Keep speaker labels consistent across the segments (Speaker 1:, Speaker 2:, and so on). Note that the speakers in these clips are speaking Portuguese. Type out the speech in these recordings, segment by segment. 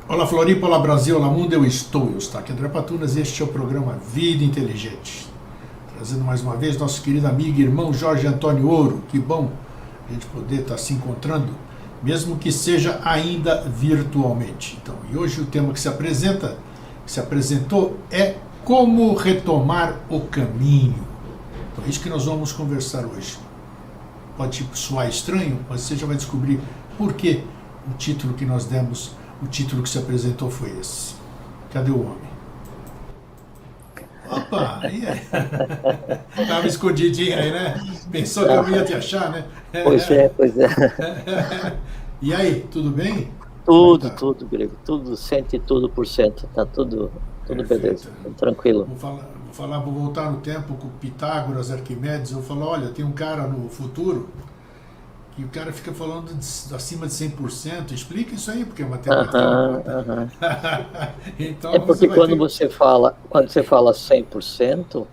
Speaker 1: Olá Floripa, olá Brasil, olá mundo, eu estou aqui André Patunas e este é o programa Vida Inteligente. Trazendo mais uma vez nosso querido amigo e irmão Jorge Antônio Ouro. Que bom a gente poder estar se encontrando, mesmo que seja ainda virtualmente. Então, e hoje o tema que se apresentou é como retomar o caminho. Então é isso que nós vamos conversar hoje. Pode soar estranho, mas você já vai descobrir por que o título que nós demos, o título que se apresentou foi esse. Cadê o homem? Opa, aí é. Tava escondidinho aí, né? Pensou que eu não ia te achar, né?
Speaker 2: Pois é, pois é.
Speaker 1: E aí, tudo bem? Como é que
Speaker 2: Tudo,
Speaker 1: tá?
Speaker 2: tudo, grego. Tudo, 100%. Tá tudo beleza.
Speaker 1: Perfeito.
Speaker 2: Tudo tranquilo.
Speaker 1: Vou voltar no tempo com Pitágoras, Arquimedes. Eu falo, olha, tem um cara no futuro que o cara fica falando acima de 100%. Explica isso aí, porque a matemática não
Speaker 2: Aham,
Speaker 1: conta.
Speaker 2: aham. É
Speaker 1: Então você
Speaker 2: porque
Speaker 1: vai ter.
Speaker 2: quando você fala 100%,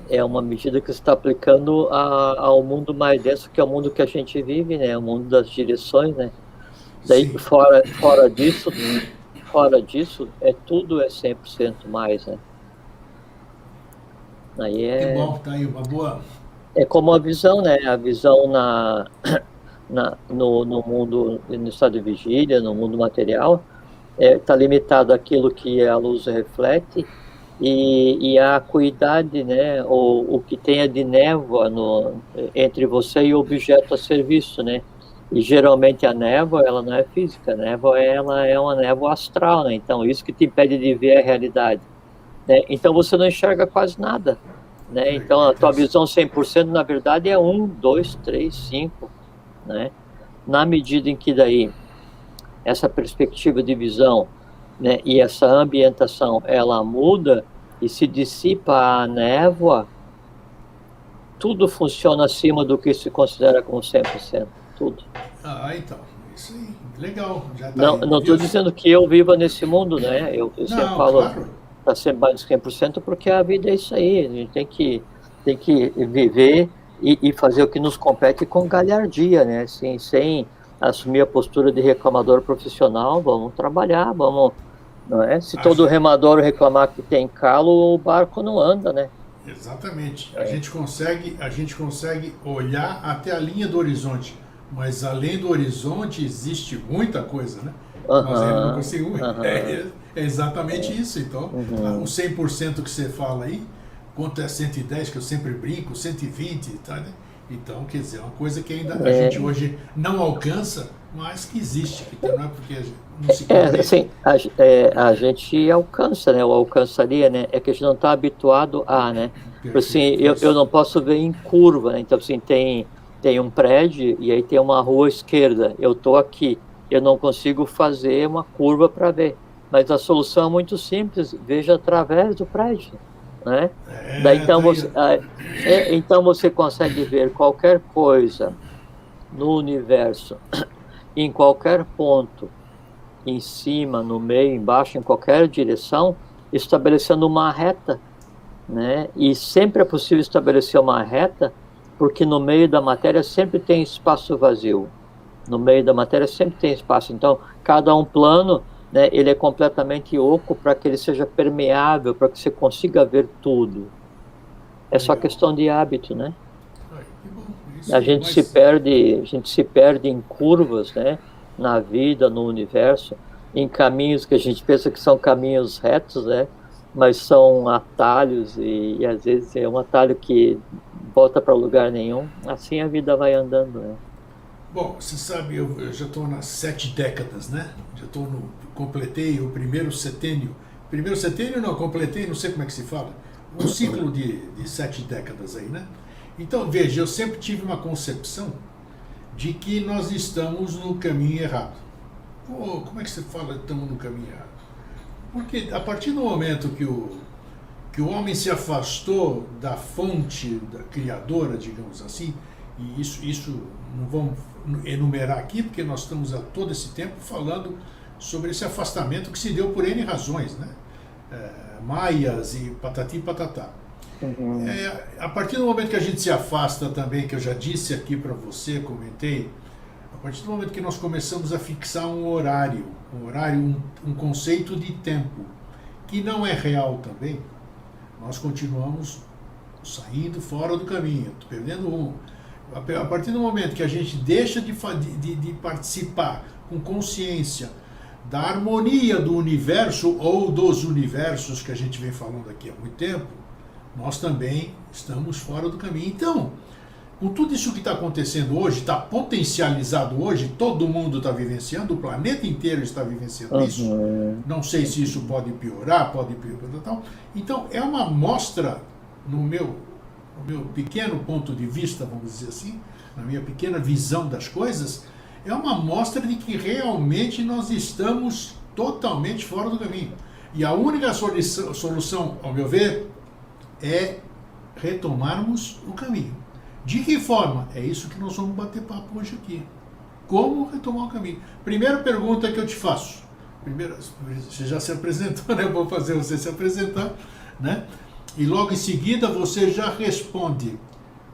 Speaker 2: é uma medida que você está aplicando ao mundo mais denso, que é o mundo que a gente vive, né? O mundo das direções, né? Daí,
Speaker 1: Sim,
Speaker 2: fora disso, tudo é 100% mais, né? Aí
Speaker 1: que bom, tá aí uma boa.
Speaker 2: é como a visão, né? A visão no mundo, no estado de vigília, no mundo material, está limitado àquilo que a luz reflete e a acuidade, né? O que tenha de névoa entre você e o objeto a ser visto, né? E geralmente a névoa, ela não é física, a névoa, ela é uma névoa astral, né? Então, isso que te impede de ver a realidade, né? Então, você não enxerga quase nada, né? Então, a tua visão 100% na verdade, é 1, 2, 3, 5, né? Na medida em que daí essa perspectiva de visão, né, e essa ambientação, ela muda e se dissipa a névoa, tudo funciona acima do que se considera como 100%, tudo.
Speaker 1: Ah, então, isso aí, legal, já tá
Speaker 2: Não
Speaker 1: aí.
Speaker 2: não
Speaker 1: Viu?
Speaker 2: estou dizendo que eu viva nesse mundo, né? Eu sempre
Speaker 1: Não,
Speaker 2: falo,
Speaker 1: claro.
Speaker 2: está sendo mais de 100%, porque a vida é isso aí. A gente tem que viver e fazer o que nos compete com galhardia, né? Assim, sem assumir a postura de reclamador profissional. Vamos trabalhar, vamos, não é? Se
Speaker 1: A
Speaker 2: todo
Speaker 1: gente,
Speaker 2: remador reclamar que tem calo, o barco não anda, né?
Speaker 1: exatamente. A gente consegue olhar até a linha do horizonte, mas além do horizonte existe muita coisa, né? Nós ainda não
Speaker 2: Aham,
Speaker 1: conseguimos.
Speaker 2: aham,
Speaker 1: É exatamente isso. Então, o
Speaker 2: uhum.
Speaker 1: 100% que você fala aí, quanto é 110, que eu sempre brinco, 120, tá, né? Então, quer dizer, é uma coisa que ainda a gente
Speaker 2: É,
Speaker 1: hoje não alcança, mas que existe, que não é porque não se compreende.
Speaker 2: assim, a gente alcança, né? Ou alcançaria, né? É que a gente não está habituado a, né? Assim,
Speaker 1: Perfeito,
Speaker 2: eu
Speaker 1: isso.
Speaker 2: não posso ver em curva, né? Então, assim, tem um prédio e aí tem uma rua à esquerda. Eu estou aqui, eu não consigo fazer uma curva para ver. Mas a solução é muito simples, veja através do prédio, né? Daí,
Speaker 1: Tá aí.
Speaker 2: então você consegue ver qualquer coisa no universo, em qualquer ponto, em cima, no meio, embaixo, em qualquer direção, estabelecendo uma reta, né? E sempre é possível estabelecer uma reta, porque no meio da matéria sempre tem espaço vazio. No meio da matéria sempre tem espaço. Então, cada um plano, né, ele é completamente oco para que ele seja permeável, para que você consiga ver tudo. É só
Speaker 1: Legal.
Speaker 2: questão de hábito, né?
Speaker 1: Ai, que bom, é isso aí. Mas,
Speaker 2: A gente se perde em curvas, né? Na vida, no universo, em caminhos que a gente pensa que são caminhos retos, né? Mas são atalhos e às vezes é um atalho que volta para lugar nenhum. Assim a vida vai andando, né?
Speaker 1: bom, você sabe, eu já estou nas 7 décadas, né? Já estou no. Completei o primeiro setênio. Primeiro setênio não, completei, não sei como é que se fala. Um ciclo de 7 décadas aí, né? Então, veja, eu sempre tive uma concepção de que nós estamos no caminho errado. Pô, como é que você fala que estamos no caminho errado? Porque a partir do momento que o homem se afastou da fonte, da criadora, digamos assim, e isso não vamos enumerar aqui, porque nós estamos há todo esse tempo falando sobre esse afastamento que se deu por N razões, né? Maias e patati e patatá.
Speaker 2: Uhum.
Speaker 1: A partir do momento que a gente se afasta também, que eu já disse aqui para você, comentei, a partir do momento que nós começamos a fixar um horário, um conceito de tempo, que não é real também, nós continuamos saindo fora do caminho, perdendo rumo. A partir do momento que a gente deixa de participar com consciência da harmonia do universo ou dos universos que a gente vem falando aqui há muito tempo, nós também estamos fora do caminho. Então, com tudo isso que está acontecendo hoje, está potencializado hoje, todo mundo está vivenciando, o planeta inteiro está vivenciando isso. Não sei se isso pode piorar, tal. Então, é uma mostra, no meu pequeno ponto de vista, vamos dizer assim, na minha pequena visão das coisas, é uma mostra de que realmente nós estamos totalmente fora do caminho. E a única solução, ao meu ver, é retomarmos o caminho. De que forma? É isso que nós vamos bater papo hoje aqui. Como retomar o caminho? Primeira pergunta que eu te faço. Primeiro, você já se apresentou, né? Eu vou fazer você se apresentar, né? E logo em seguida você já responde.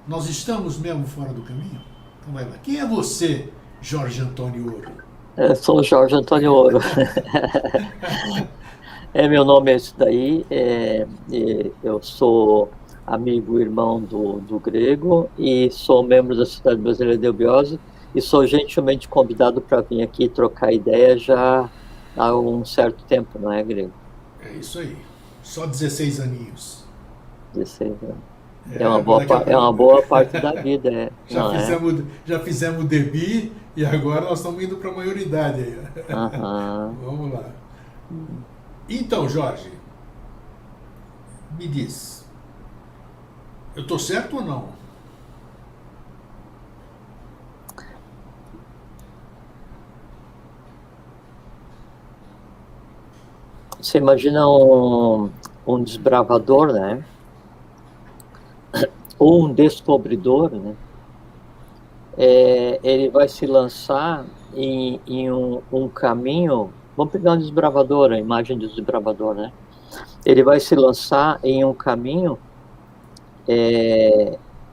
Speaker 1: Nós estamos mesmo fora do caminho? Então vai lá. Quem é você, Jorge Antônio Ouro?
Speaker 2: Eu sou o Jorge Antônio Ouro. Meu nome é esse daí. Eu sou amigo e irmão do Grego e sou membro da Sociedade Brasileira de Eubiose e sou gentilmente convidado para vir aqui trocar ideia já há um certo tempo, não é, Grego?
Speaker 1: É isso aí. Só 16 aninhos.
Speaker 2: 16 anos. É uma boa parte da vida.
Speaker 1: Já fizemos o DEBI e agora nós estamos indo para a maioridade aí. Vamos lá. Então, Jorge, me diz, eu estou certo ou não?
Speaker 2: Você imagina um desbravador, né? Ou um descobridor, né? Ele vai se lançar em um caminho. Vamos pegar um desbravador, a imagem do desbravador, né? Ele vai se lançar em um caminho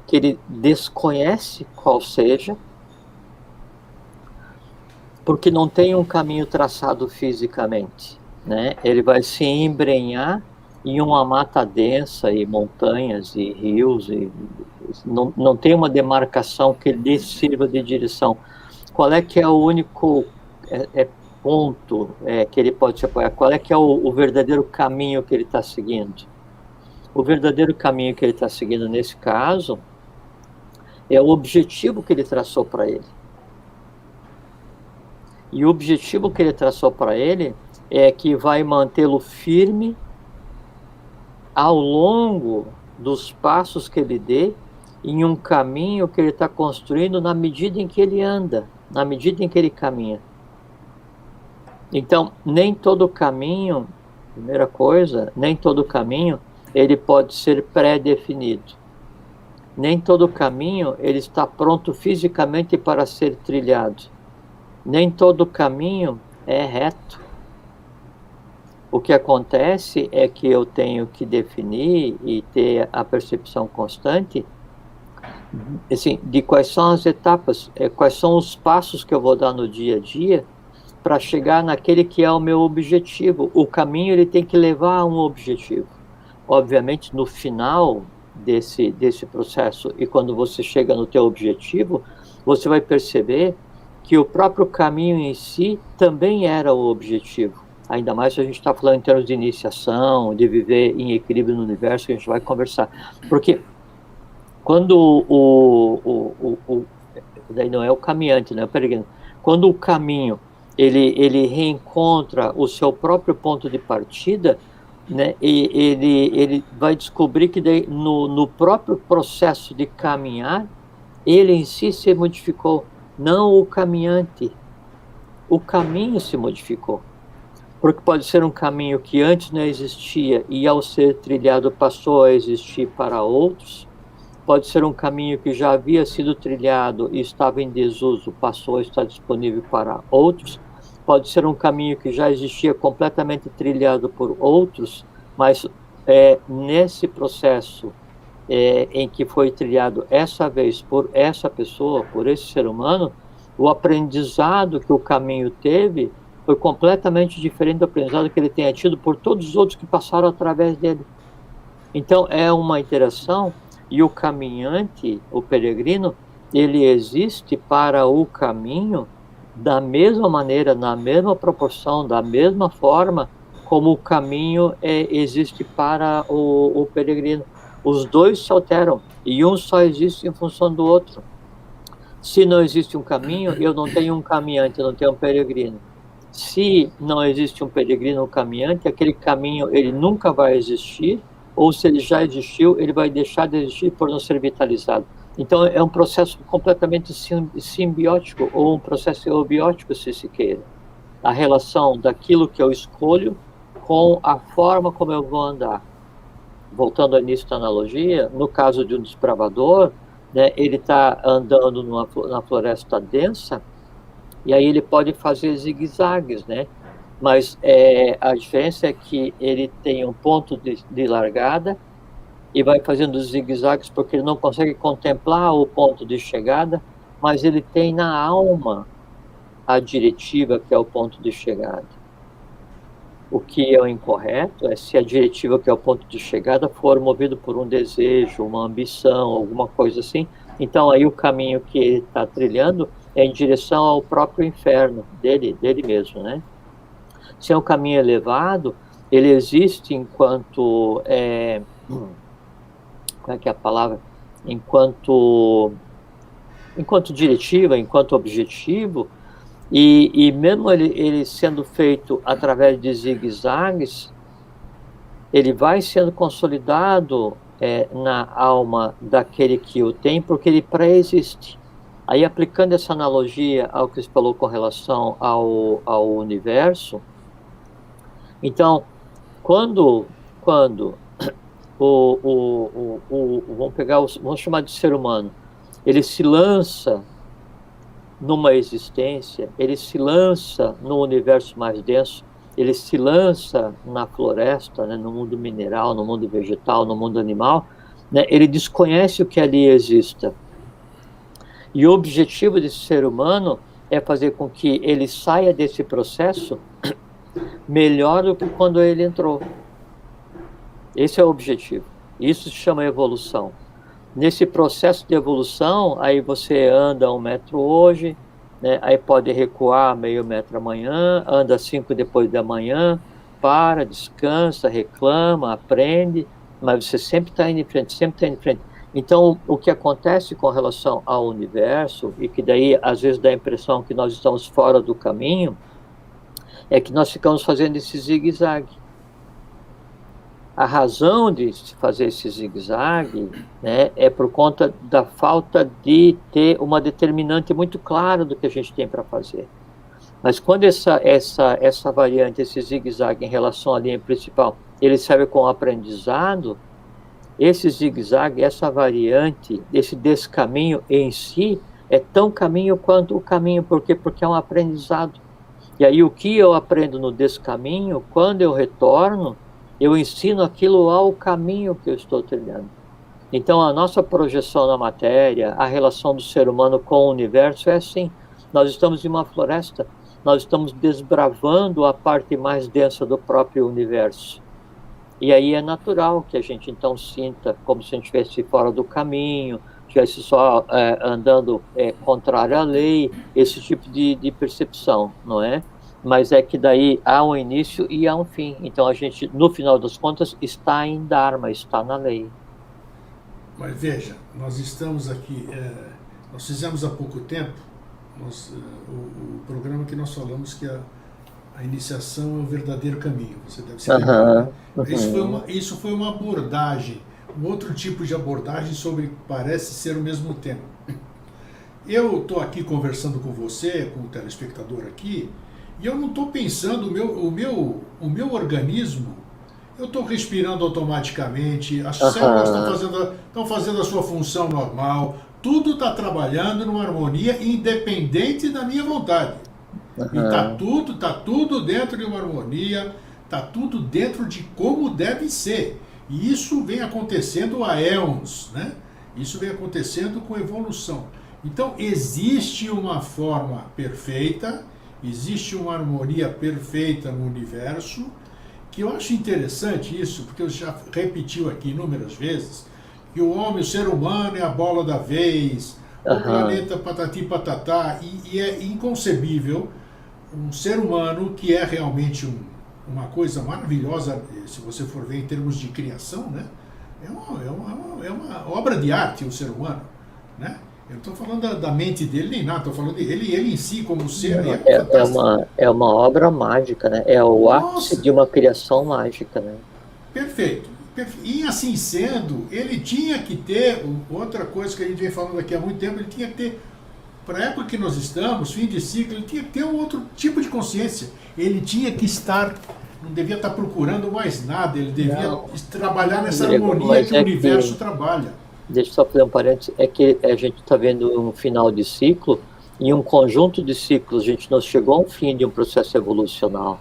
Speaker 2: que ele desconhece qual seja, porque não tem um caminho traçado fisicamente, né? Ele vai se embrenhar em uma mata densa e montanhas e rios, e não tem uma demarcação que lhe sirva de direção. Qual é que é o único ponto que ele pode se apoiar? Qual é que é o verdadeiro caminho que ele está seguindo? O verdadeiro caminho que ele está seguindo nesse caso é o objetivo que ele traçou para ele. E o objetivo que ele traçou para ele é que vai mantê-lo firme ao longo dos passos que ele dê em um caminho que ele está construindo na medida em que ele anda, na medida em que ele caminha. Então, nem todo caminho, primeira coisa, nem todo caminho ele pode ser pré-definido. Nem todo caminho ele está pronto fisicamente para ser trilhado. Nem todo caminho é reto. O que acontece é que eu tenho que definir e ter a percepção constante, assim, de quais são as etapas, quais são os passos que eu vou dar no dia a dia para chegar naquele que é o meu objetivo. O caminho ele tem que levar a um objetivo. Obviamente, no final desse processo, e quando você chega no teu objetivo, você vai perceber que o próprio caminho em si também era o objetivo. Ainda mais se a gente está falando em termos de iniciação, de viver em equilíbrio no universo, que a gente vai conversar. Porque quando daí não é o caminhante, né, o peregrino. Quando o caminho ele reencontra o seu próprio ponto de partida, né, e ele vai descobrir que daí, no próprio processo de caminhar, ele em si se modificou, não o caminhante. O caminho se modificou. Porque pode ser um caminho que antes não existia e ao ser trilhado passou a existir para outros. Pode ser um caminho que já havia sido trilhado e estava em desuso, passou a estar disponível para outros. Pode ser um caminho que já existia completamente trilhado por outros, mas nesse processo em que foi trilhado essa vez por essa pessoa, por esse ser humano, o aprendizado que o caminho teve foi completamente diferente do aprendizado que ele tenha tido por todos os outros que passaram através dele. Então, é uma interação, e o caminhante, o peregrino, ele existe para o caminho da mesma maneira, na mesma proporção, da mesma forma como o caminho existe para o peregrino. Os dois se alteram, e um só existe em função do outro. Se não existe um caminho, eu não tenho um caminhante, eu não tenho um peregrino. Se não existe um peregrino ou caminhante, aquele caminho ele nunca vai existir, ou se ele já existiu, ele vai deixar de existir por não ser vitalizado. Então, é um processo completamente simbiótico, ou um processo eubiótico, se se queira. A relação daquilo que eu escolho com a forma como eu vou andar. Voltando ao início da analogia, no caso de um desbravador, né, ele está andando na floresta densa, e aí ele pode fazer zigue-zagues, né? Mas a diferença é que ele tem um ponto de largada e vai fazendo zigue-zagues porque ele não consegue contemplar o ponto de chegada, mas ele tem na alma a diretiva que é o ponto de chegada. O que é o incorreto é se a diretiva que é o ponto de chegada for movido por um desejo, uma ambição, alguma coisa assim. Então aí o caminho que ele está trilhando é em direção ao próprio inferno dele mesmo, né? Se é um caminho elevado, ele existe enquanto como é que é a palavra? Enquanto diretiva, enquanto objetivo, e mesmo ele sendo feito através de zigue-zagues, ele vai sendo consolidado na alma daquele que o tem, porque ele pré-existe. Aí, aplicando essa analogia ao que você falou com relação ao universo, então, quando vamos chamar de ser humano, ele se lança numa existência, ele se lança no universo mais denso, ele se lança na floresta, né, no mundo mineral, no mundo vegetal, no mundo animal, né, ele desconhece o que ali exista. E o objetivo desse ser humano é fazer com que ele saia desse processo melhor do que quando ele entrou. Esse é o objetivo. Isso se chama evolução. Nesse processo de evolução, aí você anda 1 metro hoje, né, aí pode recuar meio metro amanhã, anda 5 depois da manhã, para, descansa, reclama, aprende, mas você sempre está indo em frente, sempre está indo em frente. Então, o que acontece com relação ao universo, e que daí às vezes dá a impressão que nós estamos fora do caminho, é que nós ficamos fazendo esse zigue-zague. A razão de se fazer esse zigue-zague, né, é por conta da falta de ter uma determinante muito clara do que a gente tem para fazer. Mas quando essa variante, esse zigue-zague em relação à linha principal, ele serve como aprendizado, esse zigue-zague, essa variante, esse descaminho em si, é tão caminho quanto o caminho. Por quê? Porque é um aprendizado. E aí o que eu aprendo no descaminho, quando eu retorno, eu ensino aquilo ao caminho que eu estou trilhando. Então, a nossa projeção na matéria, a relação do ser humano com o universo é assim. Nós estamos em uma floresta, nós estamos desbravando a parte mais densa do próprio universo. E aí é natural que a gente, então, sinta como se a gente estivesse fora do caminho, estivesse só andando contrário à lei, esse tipo de percepção, não é? Mas é que daí há um início e há um fim. Então a gente, no final das contas, está em Dharma, está na lei.
Speaker 1: Mas veja, nós estamos aqui, nós fizemos há pouco tempo o programa que nós falamos que a iniciação é o verdadeiro caminho. Você deve se lembrar. Isso foi uma abordagem, um outro tipo de abordagem sobre, parece ser o mesmo tema. Eu estou aqui conversando com você, com o telespectador aqui, e eu não estou pensando, o meu organismo, eu estou respirando automaticamente, as células estão fazendo a sua função normal, tudo está trabalhando numa harmonia independente da minha vontade. E está tudo dentro de uma harmonia, está tudo dentro de como deve ser. E isso vem acontecendo há éons, né? Isso vem acontecendo com evolução. Então, existe uma forma perfeita, existe uma harmonia perfeita no universo, que eu acho interessante isso, porque eu já repetiu aqui inúmeras vezes, que o homem, o ser humano é a bola da vez, o planeta patati patatá, e é inconcebível um ser humano que é realmente uma coisa maravilhosa, se você for ver em termos de criação, né? É uma obra de arte o ser humano, né? Eu não estou falando da mente dele nem nada, estou falando dele em si como ser.
Speaker 2: É uma obra mágica, né? É o ápice de uma criação mágica, né?
Speaker 1: Perfeito. E assim sendo, ele tinha que ter, outra coisa que a gente vem falando aqui há muito tempo, ele tinha que ter, para a época que nós estamos, fim de ciclo, ele tinha que ter um outro tipo de consciência. Ele tinha que estar, não devia estar procurando mais nada, ele devia trabalhar nessa harmonia que o universo trabalha.
Speaker 2: Deixa eu só fazer um parênteses, é que a gente está vendo um final de ciclo, em um conjunto de ciclos, a gente não chegou ao fim de um processo evolucional,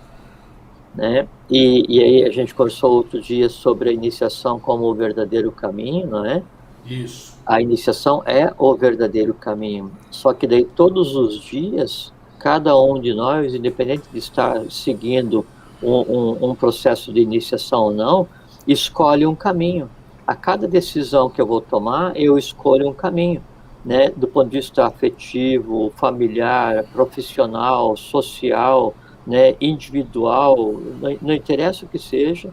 Speaker 2: né? E aí a gente conversou outro dia sobre a iniciação como o verdadeiro caminho, não é?
Speaker 1: Isso.
Speaker 2: A iniciação é o verdadeiro caminho, só que daí todos os dias, cada um de nós, independente de estar seguindo um processo de iniciação ou não, escolhe um caminho. A cada decisão que eu vou tomar, eu escolho um caminho, né? Do ponto de vista afetivo, familiar, profissional, social, né? Individual, não interessa o que seja,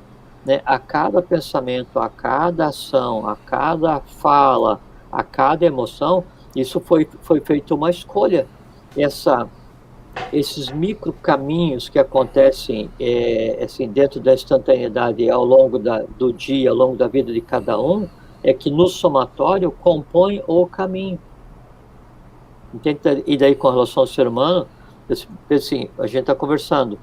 Speaker 2: né? A cada pensamento, a cada ação, a cada fala, a cada emoção, isso foi feita uma escolha. Esses micro caminhos que acontecem assim, dentro da instantaneidade ao longo do dia, ao longo da vida de cada um, é que no somatório compõe o caminho. Entende? E daí com relação ao ser humano, assim, a gente está conversando,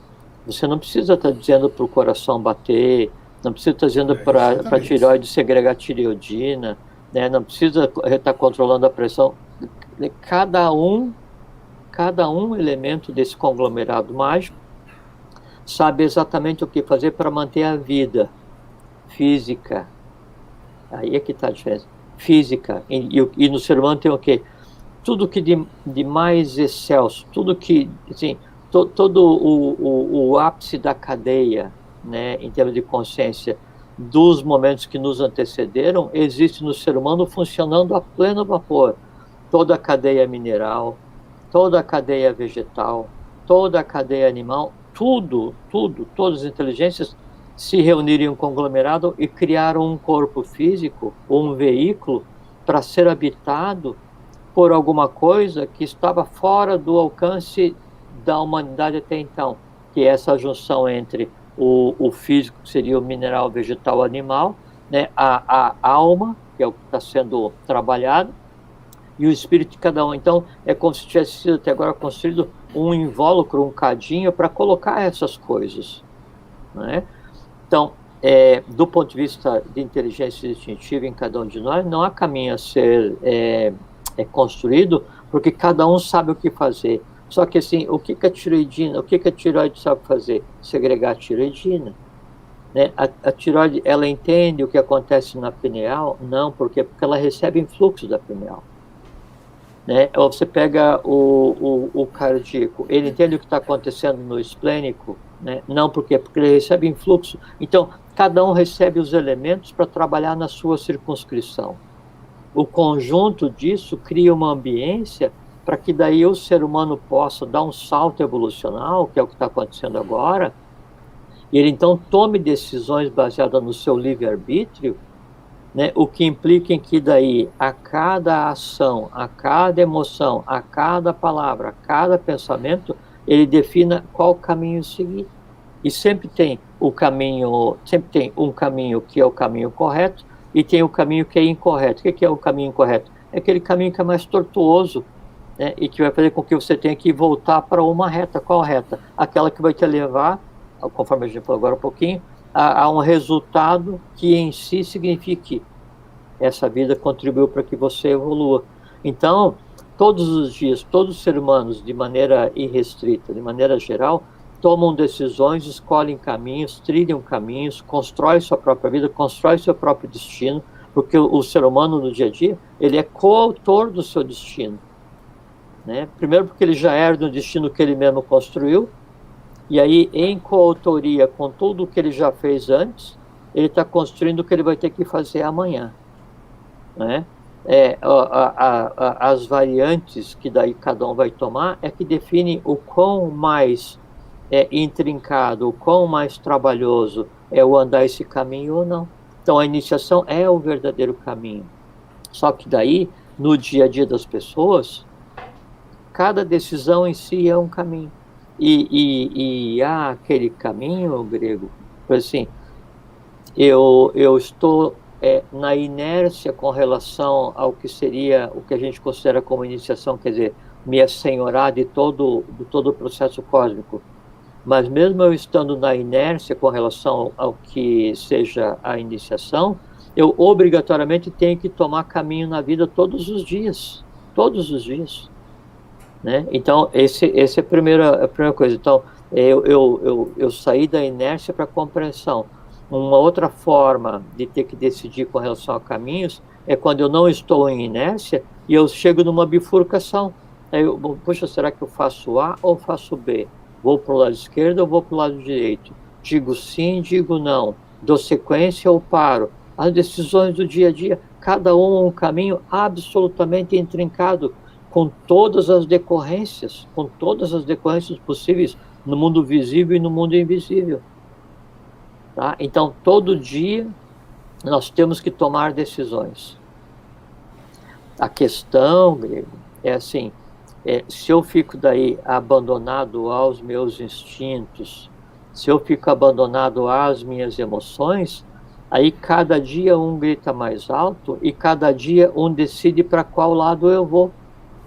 Speaker 2: você não precisa estar dizendo para o coração bater, não precisa estar dizendo para a tireoide segregar tireoidina, né? Não precisa estar controlando a pressão. Cada um elemento desse conglomerado mágico sabe exatamente o que fazer para manter a vida física. Aí é que está a diferença. Física. E no ser humano tem o quê? Tudo que de mais excelso, tudo que, assim, todo o ápice da cadeia, né, em termos de consciência, dos momentos que nos antecederam, existe no ser humano funcionando a pleno vapor. Toda a cadeia mineral, toda a cadeia vegetal, toda a cadeia animal, todas as inteligências se reuniram em um conglomerado e criaram um corpo físico, um veículo, para ser habitado por alguma coisa que estava fora do alcance da humanidade até então, que é essa junção entre o físico, que seria o mineral, vegetal, animal, né, a alma, que é o que está sendo trabalhado, e o espírito de cada um. Então, é como se tivesse sido até agora construído um invólucro, um cadinho, para colocar essas coisas, né? Então, do ponto de vista de inteligência instintiva em cada um de nós, não há caminho a ser construído, porque cada um sabe o que fazer. Só que, assim, o que a tireoidina, o que a tireoide sabe fazer? Segregar a tireoidina. Né? A tireoide, ela entende o que acontece na pineal? Não, porque ela recebe influxo da pineal. Né? Ou você pega o cardíaco, ele entende o que está acontecendo no esplênico? Né? Não, porque ele recebe influxo. Então, cada um recebe os elementos para trabalhar na sua circunscrição. O conjunto disso cria uma ambiência para que daí o ser humano possa dar um salto evolucional, que é o que está acontecendo agora, e ele então tome decisões baseadas no seu livre-arbítrio, né, o que implica em que daí a cada ação, a cada emoção, a cada palavra, a cada pensamento, ele defina qual caminho seguir. E sempre tem um caminho que é o caminho correto e tem o caminho que é incorreto. O que é o caminho incorreto? É aquele caminho que é mais tortuoso, né, e que vai fazer com que você tenha que voltar para uma reta. Qual reta? Aquela que vai te levar, conforme a gente falou agora um pouquinho, a um resultado que em si signifique essa vida contribuiu para que você evolua. Então, todos os dias, todos os seres humanos, de maneira irrestrita, de maneira geral, tomam decisões, escolhem caminhos, trilham caminhos, constroem sua própria vida, constroem seu próprio destino, porque o ser humano no dia a dia, ele é coautor do seu destino. né? Primeiro porque ele já herda um destino que ele mesmo construiu, e aí, em coautoria com tudo o que ele já fez antes, ele está construindo o que ele vai ter que fazer amanhã, né? As variantes que daí cada um vai tomar é que define o quão mais intrincado, o quão mais trabalhoso é o andar esse caminho ou não. Então, a iniciação é o verdadeiro caminho. Só que daí, no dia a dia das pessoas, cada decisão em si é um caminho. E há aquele caminho, Grego, assim, eu estou na inércia com relação ao que seria o que a gente considera como iniciação, quer dizer, me assenhorar de todo o processo cósmico. Mas mesmo eu estando na inércia com relação ao que seja a iniciação, eu obrigatoriamente tenho que tomar caminho na vida todos os dias, né? Então, essa é a primeira coisa. Então, eu saí da inércia para a compreensão. Uma outra forma de ter que decidir com relação a caminhos é quando eu não estou em inércia e eu chego numa bifurcação. Aí puxa, será que eu faço A ou faço B? Vou para o lado esquerdo ou vou para o lado direito? Digo sim, digo não. Dou sequência ou paro? As decisões do dia a dia, cada um caminho absolutamente intrincado, com todas as decorrências possíveis no mundo visível e no mundo invisível. Tá? Então, todo dia nós temos que tomar decisões. A questão, Grego, é assim, se eu fico daí abandonado aos meus instintos, se eu fico abandonado às minhas emoções, aí cada dia um grita mais alto e cada dia um decide para qual lado eu vou,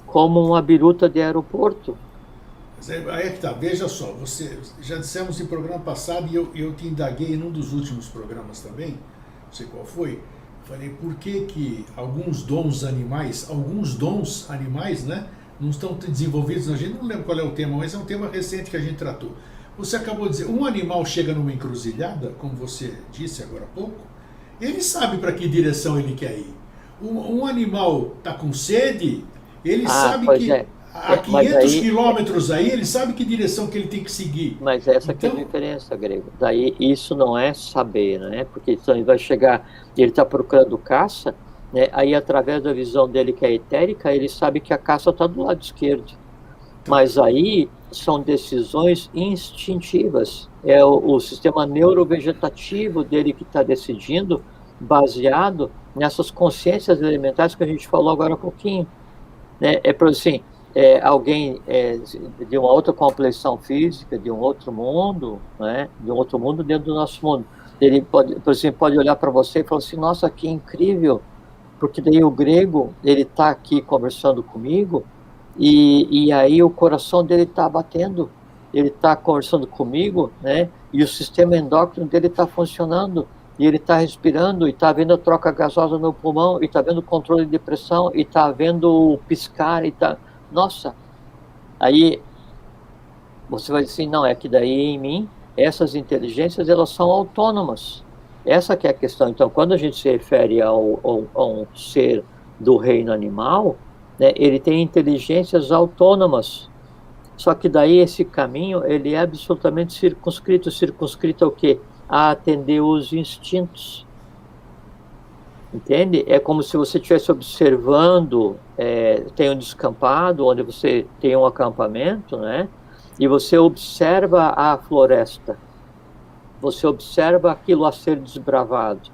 Speaker 2: como uma biruta de aeroporto.
Speaker 1: Aí é que tá, veja só, você já dissemos em programa passado e eu te indaguei num dos últimos programas também, não sei qual foi, falei por que alguns dons animais, né, não estão desenvolvidos na gente, não lembro qual é o tema, mas é um tema recente que a gente tratou. Você acabou de dizer, um animal chega numa encruzilhada, como você disse agora há pouco, ele sabe para que direção ele quer ir. Um animal está com sede, ele sabe que a 500 quilômetros aí, ele sabe que direção que ele tem que seguir.
Speaker 2: Mas essa então, que é a diferença, Grego. Daí isso não é saber, né? Porque então ele vai chegar, ele está procurando caça, né? Aí através da visão dele que é etérica, ele sabe que a caça está do lado esquerdo. Mas aí são decisões instintivas. É o sistema neurovegetativo dele que está decidindo, baseado nessas consciências elementares que a gente falou agora há pouquinho. Né? Por assim, alguém de uma outra complexão física, de um outro mundo, né? De um outro mundo dentro do nosso mundo. Ele pode, por exemplo, pode olhar para você e falar assim, nossa, que incrível, porque daí o Grego, ele está aqui conversando comigo, e aí o coração dele está batendo, ele está conversando comigo, né? E o sistema endócrino dele está funcionando, e ele está respirando, e está vendo a troca gasosa no pulmão, e está vendo o controle de pressão, e está vendo o piscar, e está... Nossa! Aí você vai dizer assim, não, é que daí em mim, essas inteligências, elas são autônomas. Essa que é a questão. Então, quando a gente se refere a um ser do reino animal, né, ele tem inteligências autônomas. Só que daí esse caminho, ele é absolutamente circunscrito. Circunscrito ao quê? A atender os instintos. Entende? É como se você estivesse observando, tem um descampado, onde você tem um acampamento, né? E você observa a floresta. Você observa aquilo a ser desbravado.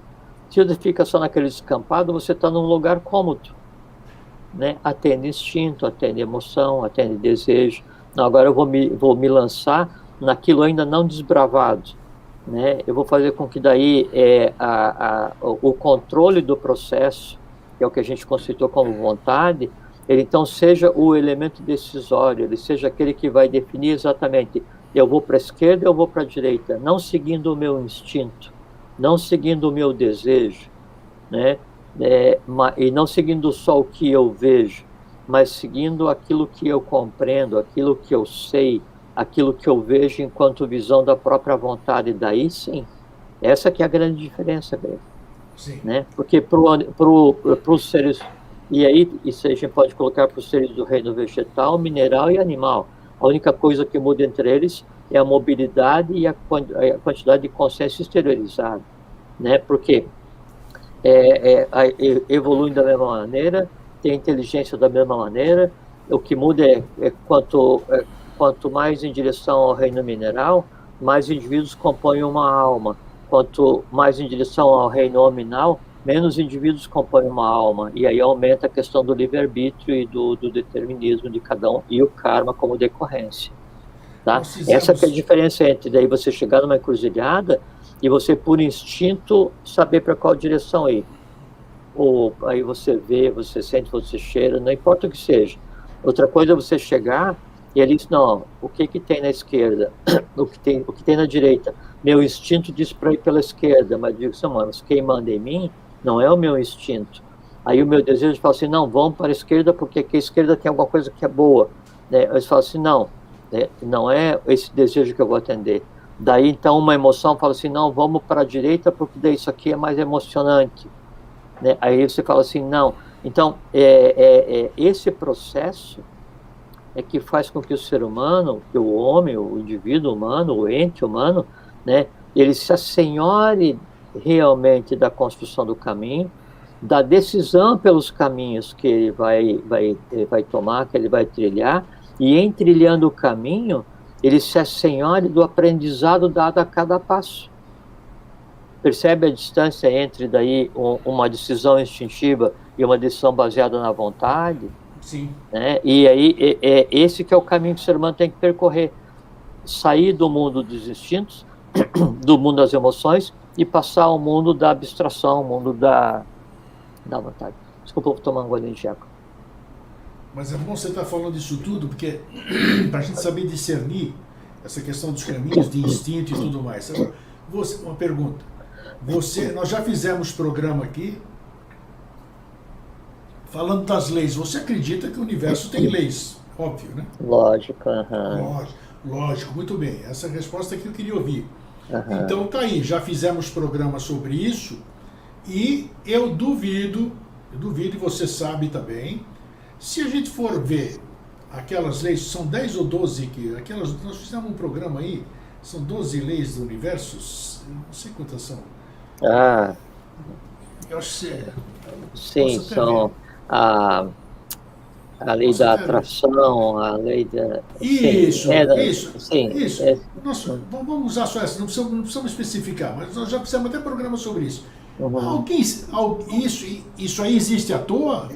Speaker 2: Se você fica só naquele descampado, você está num lugar cômodo. Né? Atende instinto, atende emoção, atende desejo. Não, agora eu vou me lançar naquilo ainda não desbravado. Né? Eu vou fazer com que daí o controle do processo, que é o que a gente conceitou como vontade, ele então seja o elemento decisório, ele seja aquele que vai definir exatamente, eu vou para a esquerda, eu vou para a direita, não seguindo o meu instinto, não seguindo o meu desejo, né? E não seguindo só o que eu vejo, mas seguindo aquilo que eu compreendo, aquilo que eu sei, aquilo que eu vejo enquanto visão da própria vontade. Daí sim, essa que é a grande diferença, Grego.
Speaker 1: Sim.
Speaker 2: Né? Porque para os seres E aí, isso a gente pode colocar para os seres do reino vegetal, mineral e animal. A única coisa que muda entre eles é a mobilidade e a quantidade de consciência exteriorizada, né? Porque evoluem da mesma maneira, tem inteligência da mesma maneira. O que muda quanto mais em direção ao reino mineral, mais indivíduos compõem uma alma. Quanto mais em direção ao reino hominal, menos indivíduos compõem uma alma. E aí aumenta a questão do livre-arbítrio e do determinismo de cada um e o karma como decorrência. Tá? Essa que é a diferença entre daí você chegar numa encruzilhada e você, por instinto, saber para qual direção ir. Ou aí você vê, você sente, você cheira, não importa o que seja. Outra coisa é você chegar e ele diz, não, o que tem na esquerda? o que tem na direita? Meu instinto diz para ir pela esquerda, mas digo assim, mas quem manda em mim não é o meu instinto. Aí o meu desejo fala assim, não, vamos para a esquerda porque aqui a esquerda tem alguma coisa que é boa. Né? Eles falam assim, não, não é esse desejo que eu vou atender. Daí então uma emoção fala assim, não, vamos para a direita porque daí isso aqui é mais emocionante. Né? Aí você fala assim, não. Então, esse processo é que faz com que o ser humano, que o homem, o indivíduo humano, o ente humano, né, ele se assenhore realmente da construção do caminho, da decisão pelos caminhos que ele vai tomar, que ele vai trilhar, e em trilhando o caminho, ele se assenhore do aprendizado dado a cada passo. Percebe a distância entre daí uma decisão instintiva e uma decisão baseada na vontade?
Speaker 1: Sim.
Speaker 2: Né? E aí esse que é o caminho que o ser humano tem que percorrer. Sair do mundo dos instintos, do mundo das emoções e passar ao mundo da abstração, ao mundo da vontade. Desculpa, eu vou tomar um golinho de água.
Speaker 1: Mas é bom você estar falando disso tudo, porque para a gente saber discernir essa questão dos caminhos de instinto e tudo mais. Uma pergunta. Nós já fizemos programa aqui falando das leis. Você acredita que o universo tem leis? Óbvio, né?
Speaker 2: Lógico.
Speaker 1: Lógico, muito bem. Essa é a resposta que eu queria ouvir. Então tá aí, já fizemos programa sobre isso e eu duvido, e você sabe também, se a gente for ver aquelas leis, são 10 ou 12 nós fizemos um programa aí, são 12 leis do universo, não sei quantas são. Eu acho que
Speaker 2: sim, são a lei da atração, a lei da...
Speaker 1: Isso.
Speaker 2: Nossa,
Speaker 1: vamos usar só essa, não precisamos especificar, mas nós já fizemos até programa sobre isso. Isso aí existe à toa?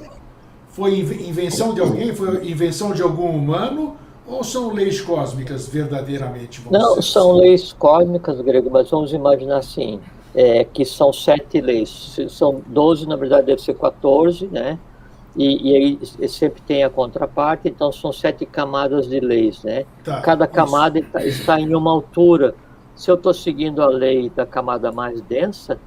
Speaker 1: Foi invenção de alguém? Foi invenção de algum humano? Ou são leis cósmicas verdadeiramente?
Speaker 2: Não, são leis cósmicas, Grego, mas vamos imaginar assim, que são 7 leis. São 12, na verdade deve ser 14, né? E aí sempre tem a contraparte, então são 7 camadas de leis, né?
Speaker 1: Tá,
Speaker 2: cada camada está em uma altura. Se eu estou seguindo a lei da camada mais densa,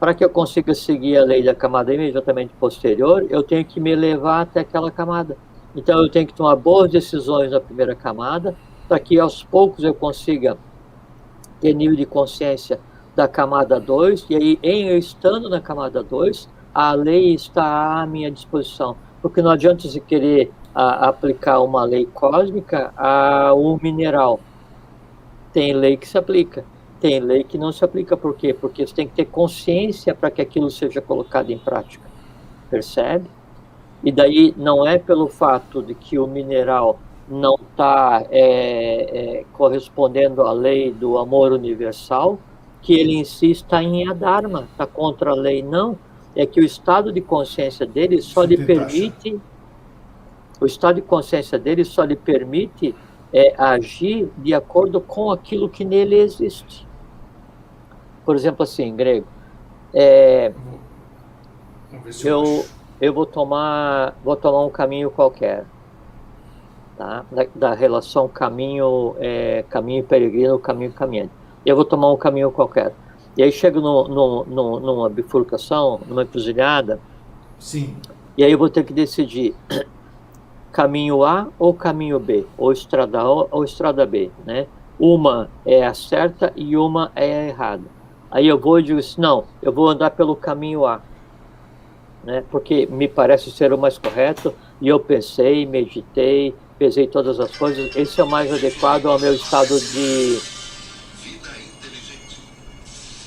Speaker 2: para que eu consiga seguir a lei da camada imediatamente posterior, eu tenho que me elevar até aquela camada. Então eu tenho que tomar boas decisões na primeira camada, para que aos poucos eu consiga ter nível de consciência da camada 2, e aí eu estando na camada 2, a lei está à minha disposição. Porque não adianta você querer aplicar uma lei cósmica a um mineral. Tem lei que se aplica. Tem lei que não se aplica. Por quê? Porque você tem que ter consciência para que aquilo seja colocado em prática. Percebe? E daí não é pelo fato de que o mineral não está correspondendo à lei do amor universal que ele em si está em adharma, está contra a lei, não. É que o estado de consciência dele só lhe permite... O estado de consciência dele só lhe permite agir de acordo com aquilo que nele existe. Por exemplo, assim, Grego, eu vou tomar um caminho qualquer, tá? Da relação caminho peregrino, caminho caminhante. Eu vou tomar um caminho qualquer. E aí chego numa bifurcação, numa encruzilhada.
Speaker 1: Sim.
Speaker 2: E aí eu vou ter que decidir caminho A ou caminho B, ou estrada A ou estrada B, né? Uma é a certa e uma é a errada. Aí eu vou e digo assim, não, eu vou andar pelo caminho A. né? Porque me parece ser o mais correto, e eu pensei, meditei, pesei todas as coisas, esse é o mais adequado ao meu estado de...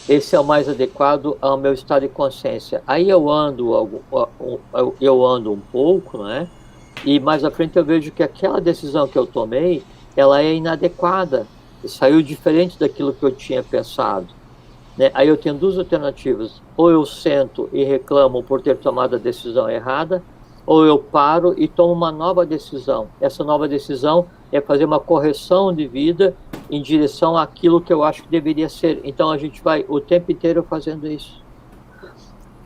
Speaker 2: Esse é o mais adequado ao meu estado de consciência. Aí eu ando um pouco, né? E mais à frente eu vejo que aquela decisão que eu tomei, ela é inadequada, saiu diferente daquilo que eu tinha pensado, né? Aí eu tenho duas alternativas: ou eu sento e reclamo por ter tomado a decisão errada, ou eu paro e tomo uma nova decisão. Essa nova decisão é fazer uma correção de vida em direção àquilo que eu acho que deveria ser. Então a gente vai o tempo inteiro fazendo isso.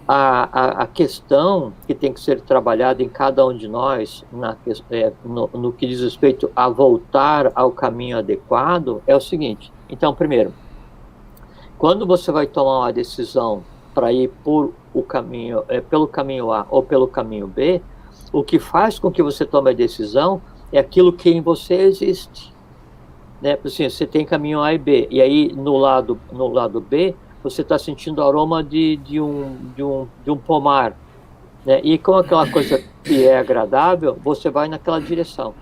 Speaker 2: A questão que tem que ser trabalhada em cada um de nós, no que diz respeito a voltar ao caminho adequado, é o seguinte. Então, primeiro, quando você vai tomar uma decisão para ir pelo caminho A ou pelo caminho B, o que faz com que você tome a decisão é aquilo que em você existe, né? Assim, você tem caminho A e B, e aí no lado B, você está sentindo o aroma de um pomar, né? E com aquela coisa que é agradável, você vai naquela direção,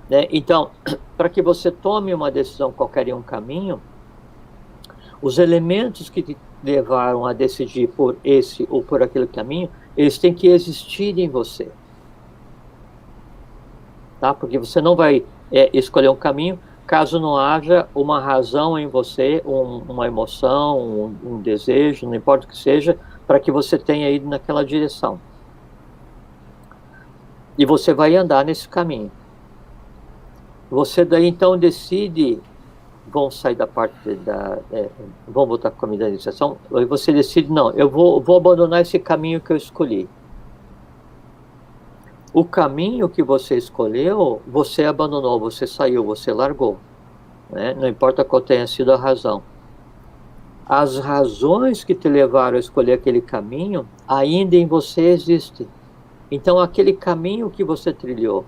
Speaker 2: né? Então, para que você tome uma decisão qualquer em um caminho, os elementos que te levaram a decidir por esse ou por aquele caminho, eles têm que existir em você, tá? Porque você não vai escolher um caminho caso não haja uma razão em você, uma emoção, um desejo, não importa o que seja, para que você tenha ido naquela direção. E você vai andar nesse caminho. Você daí então decide, vamos sair da parte vamos voltar com a minha iniciação, e você decide, não, eu vou abandonar esse caminho que eu escolhi. O caminho que você escolheu, você abandonou, você saiu, você largou, né? Não importa qual tenha sido a razão. As razões que te levaram a escolher aquele caminho, ainda em você existem. Então, aquele caminho que você trilhou,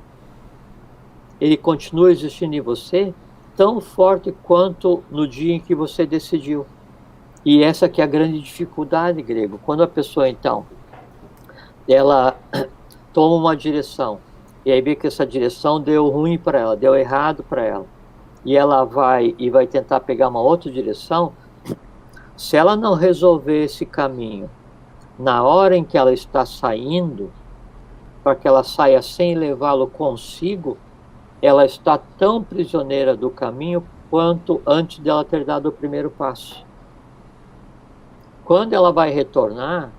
Speaker 2: ele continua existindo em você tão forte quanto no dia em que você decidiu. E essa que é a grande dificuldade, Grego. Quando a pessoa, então, ela toma uma direção, e aí vê que essa direção deu ruim para ela, deu errado para ela, e ela vai tentar pegar uma outra direção, se ela não resolver esse caminho na hora em que ela está saindo, para que ela saia sem levá-lo consigo, ela está tão prisioneira do caminho quanto antes dela ter dado o primeiro passo. Quando ela vai retornar,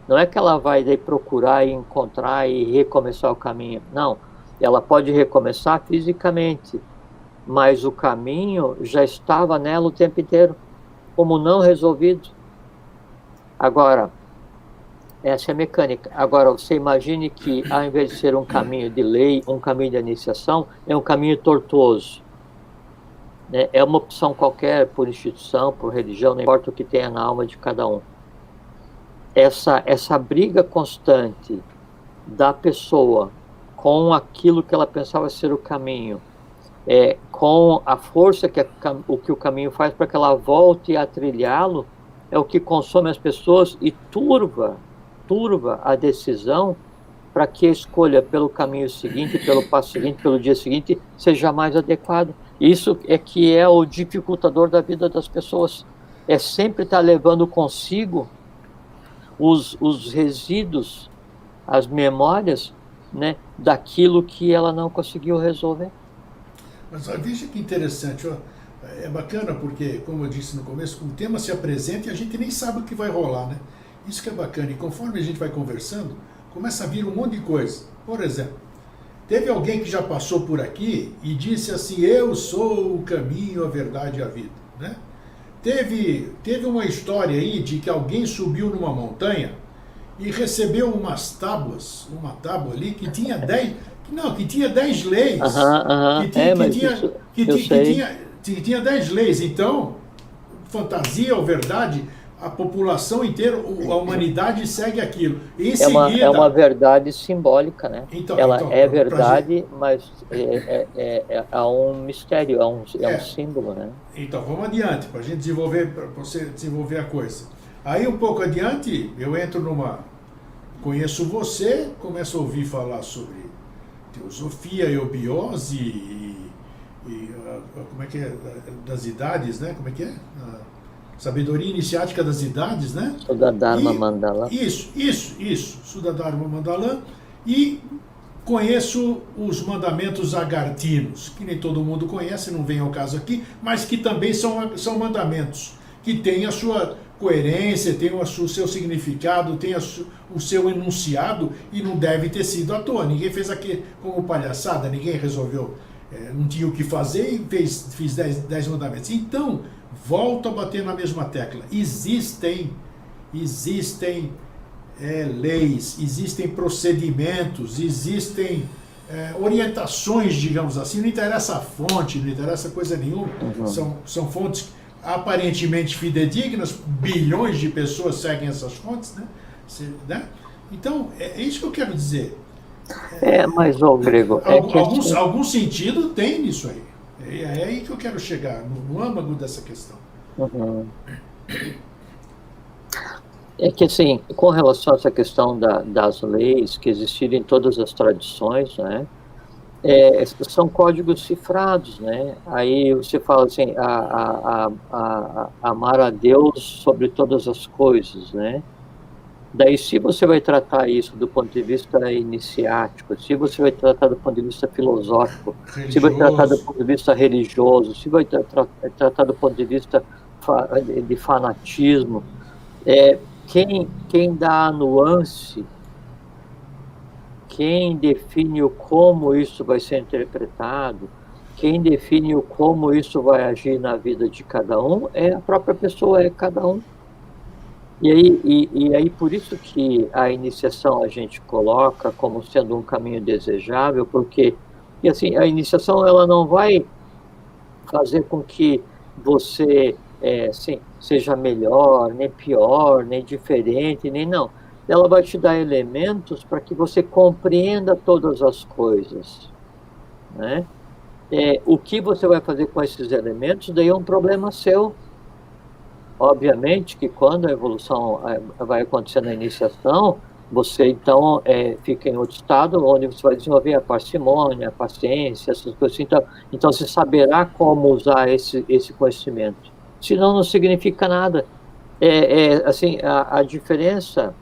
Speaker 2: não é que ela vai daí procurar e encontrar e recomeçar o caminho. Não, ela pode recomeçar fisicamente, mas o caminho já estava nela o tempo inteiro, como não resolvido. Agora, essa é a mecânica. Agora, você imagine que, ao invés de ser um caminho de lei, um caminho de iniciação, é um caminho tortuoso, né? É uma opção qualquer, por instituição, por religião, não importa o que tenha na alma de cada um. Essa briga constante da pessoa com aquilo que ela pensava ser o caminho, com a força que o caminho faz para que ela volte a trilhá-lo, é o que consome as pessoas e turva a decisão para que a escolha pelo caminho seguinte, pelo passo seguinte, pelo dia seguinte, seja mais adequado. Isso é que é o dificultador da vida das pessoas. É sempre estar levando consigo os resíduos, as memórias, né, daquilo que ela não conseguiu resolver.
Speaker 1: Mas veja que interessante, ó. É bacana porque, como eu disse no começo, o tema se apresenta e a gente nem sabe o que vai rolar, né? Isso que é bacana. E conforme a gente vai conversando, começa a vir um monte de coisa. Por exemplo, teve alguém que já passou por aqui e disse assim: eu sou o caminho, a verdade e a vida, né? Teve uma história aí de que alguém subiu numa montanha e recebeu umas tábuas, uma tábua ali que tinha 10 leis. Que tinha 10 leis. Então, fantasia ou verdade, a população inteira, a humanidade segue aquilo. Em seguida,
Speaker 2: é uma verdade simbólica, né? Ela é verdade, mas há um mistério, é um símbolo, né?
Speaker 1: Então, vamos adiante, para a gente desenvolver, para você desenvolver a coisa. Aí, um pouco adiante, eu entro conheço você, começo a ouvir falar sobre teosofia, eubiose como é que é? Das idades, né? Como é que é? A sabedoria iniciática das idades, né?
Speaker 2: Suddharma Mandala.
Speaker 1: Isso. Suddharma Mandala. E conheço os mandamentos agartinos, que nem todo mundo conhece, não vem ao caso aqui, mas que também são mandamentos, que têm a sua coerência, têm o seu significado, têm o seu enunciado, e não deve ter sido à toa. Ninguém fez aqui como palhaçada, ninguém resolveu, não tinha o que fazer e fiz 10 mandamentos. Então, volto a bater na mesma tecla. Existem leis, existem procedimentos, existem orientações, digamos assim. Não interessa a fonte, não interessa coisa nenhuma. São fontes aparentemente fidedignas, bilhões de pessoas seguem essas fontes, né? Então, é isso que eu quero dizer.
Speaker 2: Mas, Grego...
Speaker 1: Algum sentido tem nisso aí. É aí que eu quero chegar, no âmago dessa questão.
Speaker 2: É que, assim, com relação a essa questão das leis que existiram em todas as tradições, né, são códigos cifrados, né? Aí você fala assim, amar a Deus sobre todas as coisas, né? Daí, se você vai tratar isso do ponto de vista iniciático, se você vai tratar do ponto de vista filosófico, se vai tratar do ponto de vista religioso, se vai tratar do ponto de vista de fanatismo, quem dá a nuance, quem define o como isso vai ser interpretado, quem define o como isso vai agir na vida de cada um, é a própria pessoa, é cada um. E aí por isso que a iniciação a gente coloca como sendo um caminho desejável, porque e assim, a iniciação ela não vai fazer com que você seja melhor, nem pior, nem diferente, nem não. Ela vai te dar elementos para que você compreenda todas as coisas, né? O que você vai fazer com esses elementos, daí é um problema seu. Obviamente que quando a evolução vai acontecer na iniciação, você então fica em outro estado, onde você vai desenvolver a parcimônia, a paciência, essas coisas assim. Então você saberá como usar esse conhecimento. Senão não significa nada. Assim, a diferença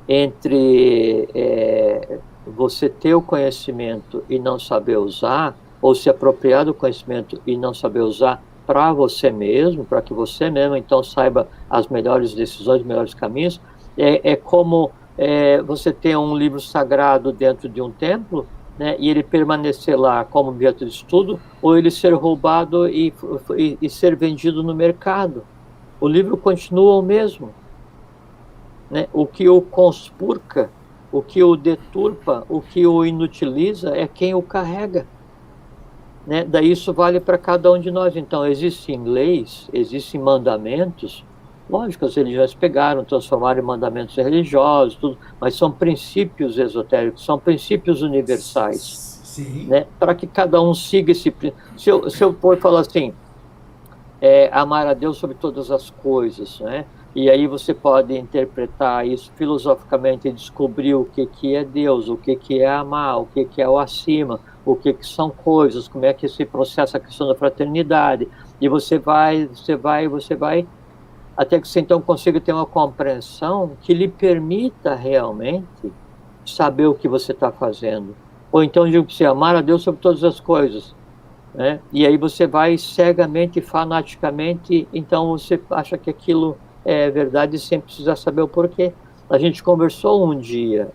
Speaker 2: entre você ter o conhecimento e não saber usar, ou se apropriar do conhecimento e não saber usar para você mesmo, para que você mesmo então saiba as melhores decisões, os melhores caminhos, como você ter um livro sagrado dentro de um templo, né, e ele permanecer lá como objeto de estudo, ou ele ser roubado e ser vendido no mercado. O livro continua o mesmo, né? O que o conspurca, o que o deturpa, o que o inutiliza é quem o carrega, né? Daí isso vale para cada um de nós. Então existem leis, existem mandamentos. Lógico, as religiões pegaram, transformaram em mandamentos religiosos, tudo, mas são princípios esotéricos, são princípios universais.
Speaker 1: Sim.
Speaker 2: Né? Para que cada um siga esse princípio. Se eu for falar assim, amar a Deus sobre todas as coisas, né? E aí você pode interpretar isso filosoficamente e descobrir o que é Deus, o que é amar, o que é o acima, o que são coisas, como é que se processa a questão da fraternidade. E você vai, até que você então consiga ter uma compreensão que lhe permita realmente saber o que você está fazendo. Ou então digo que você amar a Deus sobre todas as coisas, né? E aí você vai cegamente, fanaticamente, então você acha que aquilo é verdade sem precisar saber o porquê. A gente conversou um dia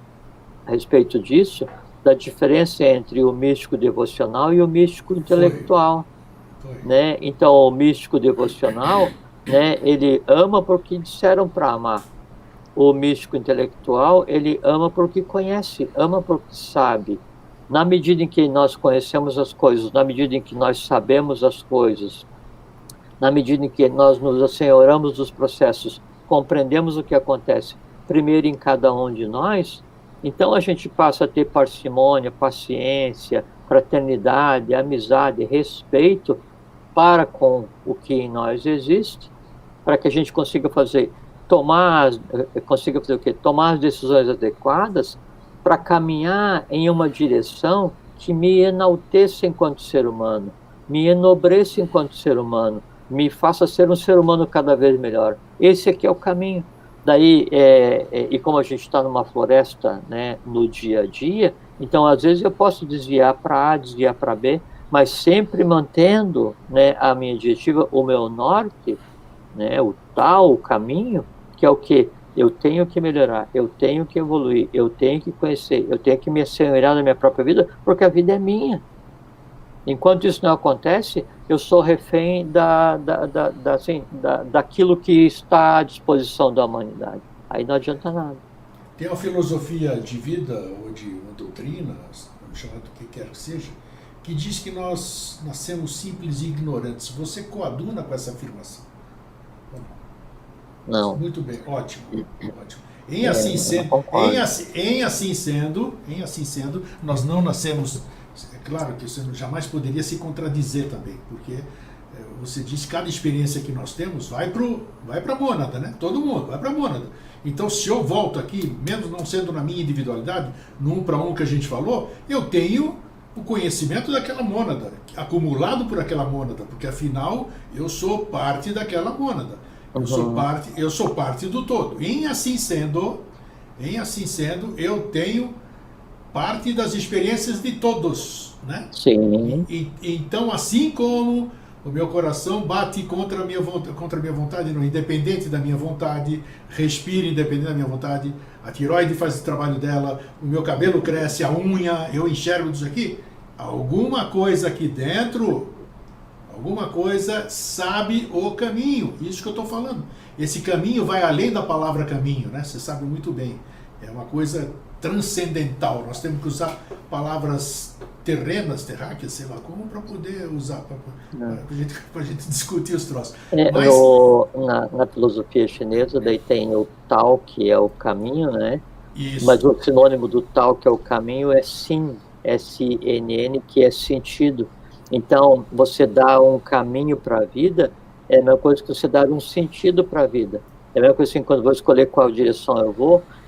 Speaker 2: a respeito disso, da diferença entre o místico devocional e o místico intelectual.
Speaker 1: Foi.
Speaker 2: Né? Então, o místico devocional, né, ele ama porque disseram para amar. O místico intelectual, ele ama porque conhece, ama porque sabe. Na medida em que nós conhecemos as coisas, na medida em que nós sabemos as coisas, na medida em que nós nos assenhoramos dos processos, compreendemos o que acontece primeiro em cada um de nós, então a gente passa a ter parcimônia, paciência, fraternidade, amizade, respeito para com o que em nós existe, para que a gente consiga fazer consiga fazer o quê? Tomar as decisões adequadas para caminhar em uma direção que me enalteça enquanto ser humano, me enobreça enquanto ser humano, me faça ser um ser humano cada vez melhor. Esse aqui é o caminho. Daí, e como a gente está numa floresta, né, no dia a dia, então às vezes eu posso desviar para A, desviar para B, mas sempre mantendo, né, a minha diretiva, o meu norte, né, o caminho, que é o que eu tenho que melhorar, eu tenho que evoluir, eu tenho que conhecer, eu tenho que me assegurar na minha própria vida, porque a vida é minha. Enquanto isso não acontece, eu sou refém daquilo que está à disposição da humanidade. Aí não adianta nada.
Speaker 1: Tem uma filosofia de vida, ou de uma doutrina, vamos chamar do que quer que seja, que diz que nós nascemos simples e ignorantes. Você coaduna com essa afirmação?
Speaker 2: Não.
Speaker 1: Muito bem, ótimo. Em assim sendo, nós não nascemos. É claro que você jamais poderia se contradizer também, porque você disse que cada experiência que nós temos vai para a mônada, né? Todo mundo vai para a mônada. Então, se eu volto aqui, mesmo não sendo na minha individualidade, no 1 para 1 que a gente falou, eu tenho o conhecimento daquela mônada, acumulado por aquela mônada, porque afinal eu sou parte daquela mônada. Eu sou parte do todo. Em assim sendo, eu tenho parte das experiências de todos, né?
Speaker 2: Sim.
Speaker 1: Então, assim como o meu coração bate contra a minha vontade, não, independente da minha vontade, respira independente da minha vontade, a tireoide faz o trabalho dela, o meu cabelo cresce, a unha, eu enxergo isso aqui, alguma coisa aqui dentro, alguma coisa sabe o caminho, isso que eu estou falando. Esse caminho vai além da palavra caminho, né? Você sabe muito bem, é uma coisa transcendental, nós temos que usar palavras terrenas, terráqueas, sei lá como, para poder usar, para a gente discutir os troços.
Speaker 2: Na filosofia chinesa, daí tem o Tao, que é o caminho, né?
Speaker 1: Isso.
Speaker 2: Mas o sinônimo do Tao, que é o caminho, é Sin, S-I-N-N, que é sentido. Então, você dá um caminho para a vida, é a mesma coisa que você dar um sentido para a vida. É a mesma coisa assim, quando eu vou escolher qual direção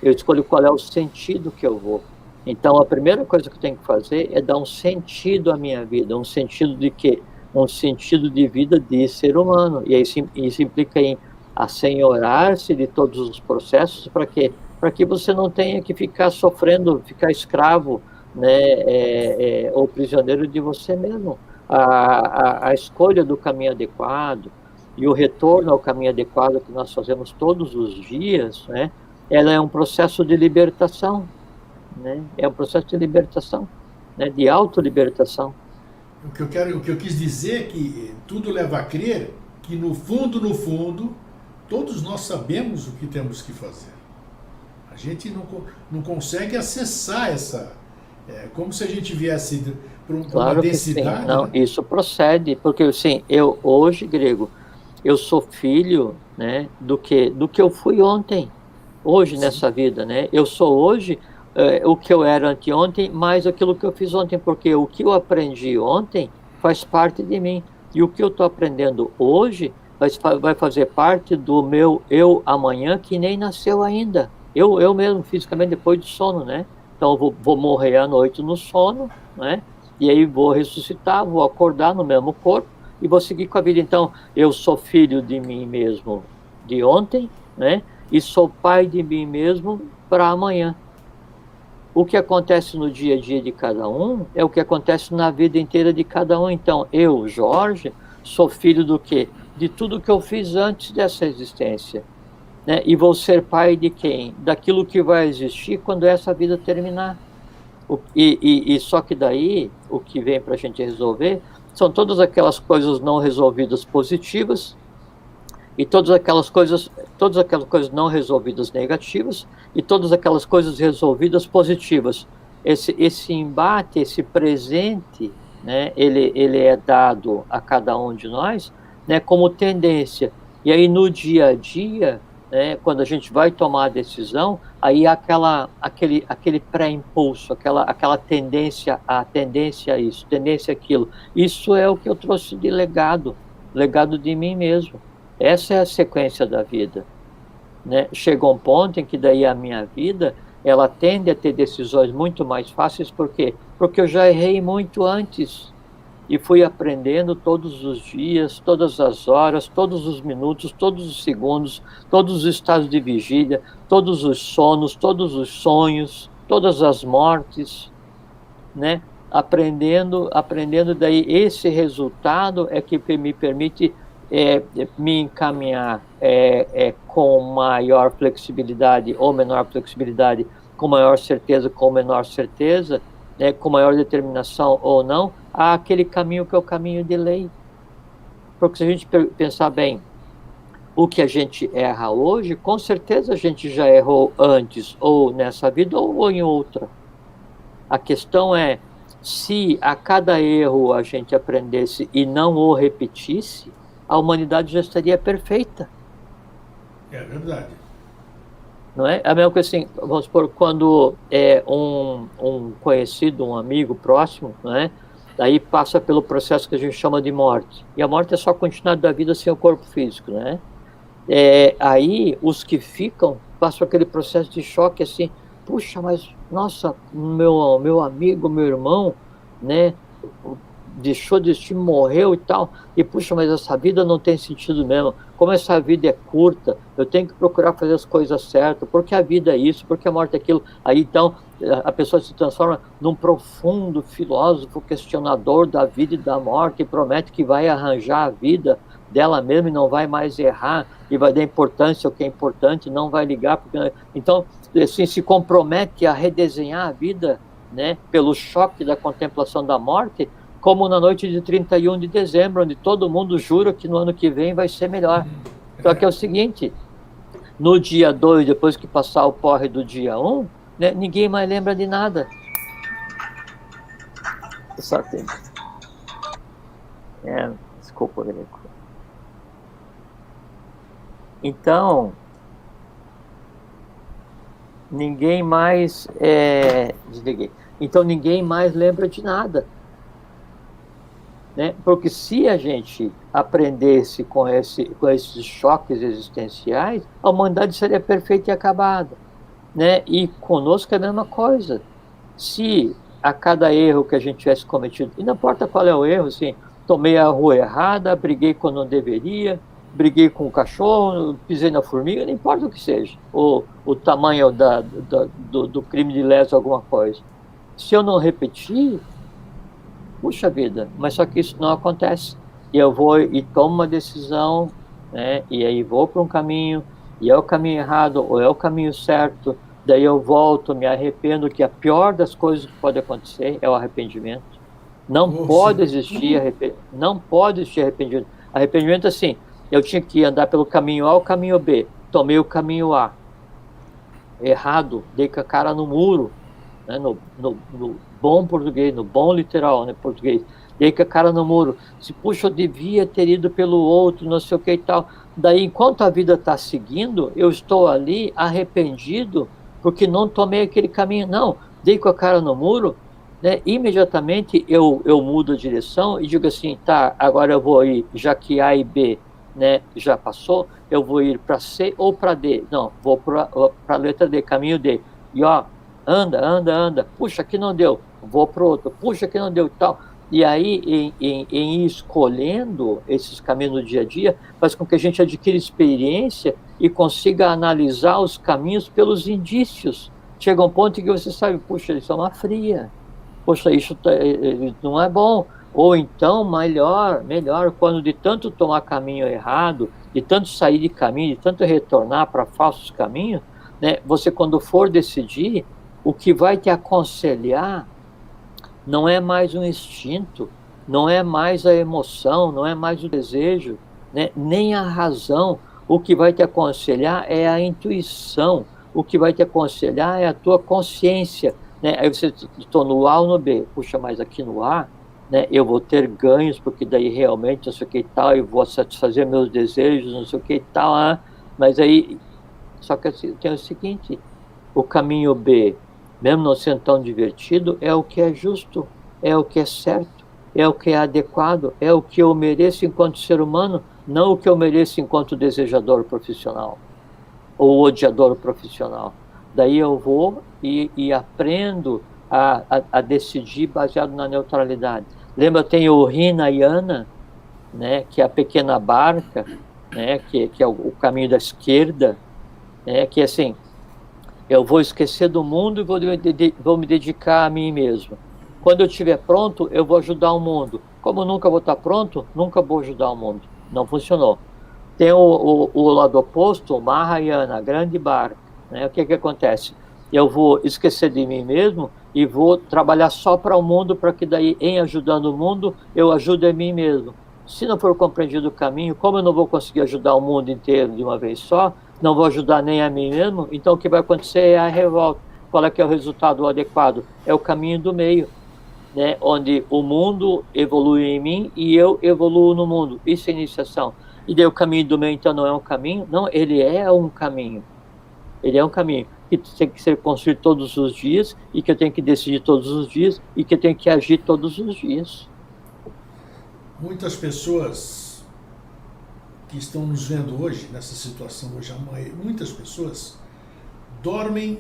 Speaker 2: eu escolho qual é o sentido que eu vou. Então, a primeira coisa que eu tenho que fazer é dar um sentido à minha vida. Um sentido de quê? Um sentido de vida de ser humano. E aí, isso implica em assenhorar-se de todos os processos para quê? Para que você não tenha que ficar sofrendo, ficar escravo, né, ou prisioneiro de você mesmo. A escolha do caminho adequado e o retorno ao caminho adequado que nós fazemos todos os dias, né, ela é um processo de libertação. Né? É um processo de libertação, né? De autolibertação.
Speaker 1: O que eu quis dizer é que tudo leva a crer que no fundo, todos nós sabemos o que temos que fazer. A gente não consegue acessar essa... como se a gente viesse para uma densidade.
Speaker 2: Sim. Não, né? Isso procede, porque assim, eu hoje, Grego, eu sou filho, né, do que eu fui ontem, hoje. Sim. Nessa vida, né? Eu sou hoje o que eu era anteontem, mais aquilo que eu fiz ontem, porque o que eu aprendi ontem faz parte de mim, e o que eu estou aprendendo hoje vai fazer parte do meu eu amanhã, que nem nasceu ainda. Eu mesmo, fisicamente, depois do sono, né? Então eu vou morrer à noite no sono, né? E aí vou ressuscitar, vou acordar no mesmo corpo e vou seguir com a vida. Então, eu sou filho de mim mesmo de ontem, né? E sou pai de mim mesmo para amanhã. O que acontece no dia a dia de cada um é o que acontece na vida inteira de cada um. Então, eu, Jorge, sou filho do quê? De tudo que eu fiz antes dessa existência. Né? E vou ser pai de quem? Daquilo que vai existir quando essa vida terminar. E só que daí, o que vem para a gente resolver são todas aquelas coisas não resolvidas positivas, e todas aquelas coisas não resolvidas negativas, e todas aquelas coisas resolvidas positivas. Esse embate, esse presente, né, ele é dado a cada um de nós, né, como tendência. E aí no dia a dia, né, quando a gente vai tomar a decisão, aí há aquele pré-impulso, aquela tendência a isso, tendência àquilo. Isso é o que eu trouxe de legado de mim mesmo. Essa é a sequência da vida. né? Chega um ponto em que daí a minha vida, ela tende a ter decisões muito mais fáceis, por quê? Porque eu já errei muito antes, e fui aprendendo todos os dias, todas as horas, todos os minutos, todos os segundos, todos os estados de vigília, todos os sonos, todos os sonhos, todas as mortes, né? Aprendendo daí esse resultado é que me permite me encaminhar com maior flexibilidade ou menor flexibilidade, com maior certeza, com menor certeza, com maior determinação ou não, àquele caminho que é o caminho de lei. Porque se a gente pensar bem, o que a gente erra hoje, com certeza a gente já errou antes, ou nessa vida, ou em outra. A questão é, se a cada erro a gente aprendesse e não o repetisse, a humanidade já estaria perfeita.
Speaker 1: É verdade.
Speaker 2: Não é? A mesma coisa assim, vamos supor, quando um conhecido, um amigo próximo, não é? Daí passa pelo processo que a gente chama de morte. E a morte é só a continuidade da vida sem o corpo físico, né? Aí os que ficam passam aquele processo de choque assim, puxa, mas nossa, meu amigo, meu irmão, né, deixou de existir, morreu e tal, e puxa, mas essa vida não tem sentido mesmo, como essa vida é curta, eu tenho que procurar fazer as coisas certas, porque a vida é isso, porque a morte é aquilo. Aí então a pessoa se transforma num profundo filósofo questionador da vida e da morte, e promete que vai arranjar a vida dela mesma e não vai mais errar, e vai dar importância ao que é importante, não vai ligar, porque... Então, assim, se compromete a redesenhar a vida, né, pelo choque da contemplação da morte, como na noite de 31 de dezembro, onde todo mundo jura que no ano que vem vai ser melhor. Só que é o seguinte, no dia 2, depois que passar o porre do dia 1, né, ninguém mais lembra de nada. Só tem... desculpa, Greco. Então, ninguém mais... Desliguei. Então, ninguém mais lembra de nada. Né? Porque se a gente aprendesse com esses choques existenciais, a humanidade seria perfeita e acabada. Né? E conosco é a mesma coisa. Se a cada erro que a gente tivesse cometido, e não importa qual é o erro, assim, tomei a rua errada, briguei quando não deveria, briguei com o cachorro, pisei na formiga, não importa o que seja, o tamanho do crime de lesa, alguma coisa. Se eu não repetir, puxa vida, mas só que isso não acontece. E eu vou e tomo uma decisão, né, e aí vou para um caminho, e é o caminho errado, ou é o caminho certo, daí eu volto, me arrependo, que a pior das coisas que pode acontecer é o arrependimento. Não pode existir arrependimento. Arrependimento, assim, eu tinha que andar pelo caminho A ou caminho B, tomei o caminho A. Errado, dei com a cara no muro, né, no bom português, no bom literal, né, português, dei com a cara no muro, se puxa, eu devia ter ido pelo outro, não sei o que e tal. Daí, enquanto a vida está seguindo, eu estou ali arrependido, porque não tomei aquele caminho, não, dei com a cara no muro, né, imediatamente eu mudo a direção e digo assim, tá, agora eu vou ir, já que A e B, né, já passou, eu vou ir para C ou para D, não, vou para a letra D, caminho D, e ó, anda, puxa, aqui não deu, vou para o outro, puxa, aqui não deu e tal. E aí, em ir escolhendo esses caminhos no dia a dia, faz com que a gente adquira experiência e consiga analisar os caminhos pelos indícios. Chega um ponto em que você sabe, puxa, isso é uma fria, puxa, isso não é bom. Ou então, melhor, quando de tanto tomar caminho errado, de tanto sair de caminho, de tanto retornar para falsos caminhos, né, você, quando for decidir, o que vai te aconselhar não é mais um instinto, não é mais a emoção, não é mais o desejo, né? Nem a razão. O que vai te aconselhar é a intuição, o que vai te aconselhar é a tua consciência. Né? Aí você estou no A ou no B, puxa, mas aqui no A, né, eu vou ter ganhos, porque daí realmente não sei o que e tal, eu vou satisfazer meus desejos, não sei o que e tal, mas aí, só que tem o seguinte, o caminho B, mesmo não sendo tão divertido, é o que é justo, é o que é certo, é o que é adequado, é o que eu mereço enquanto ser humano, não o que eu mereço enquanto desejador profissional. ou odiador profissional. Daí eu vou e aprendo a decidir baseado na neutralidade. Lembra, tem o Hinayana, né, que é a pequena barca, né, que é o caminho da esquerda, né, que é assim, eu vou esquecer do mundo e vou me dedicar a mim mesmo. Quando eu estiver pronto, eu vou ajudar o mundo. Como eu nunca vou estar pronto, nunca vou ajudar o mundo. Não funcionou. Tem o lado oposto, o Mahayana, a grande barca, né? O que acontece? Eu vou esquecer de mim mesmo e vou trabalhar só para o mundo, para que daí, em ajudando o mundo, eu ajude a mim mesmo. Se não for compreendido o caminho, como eu não vou conseguir ajudar o mundo inteiro de uma vez só, não vou ajudar nem a mim mesmo, então o que vai acontecer é a revolta. Qual é que é o resultado adequado? É o caminho do meio, né? Onde o mundo evolui em mim e eu evoluo no mundo. Isso é iniciação. E daí o caminho do meio, então, não é um caminho? Não, ele é um caminho. Ele é um caminho que tem que ser construído todos os dias e que eu tenho que decidir todos os dias e que eu tenho que agir todos os dias.
Speaker 1: Muitas pessoas que estão nos vendo hoje, nessa situação hoje, muitas pessoas dormem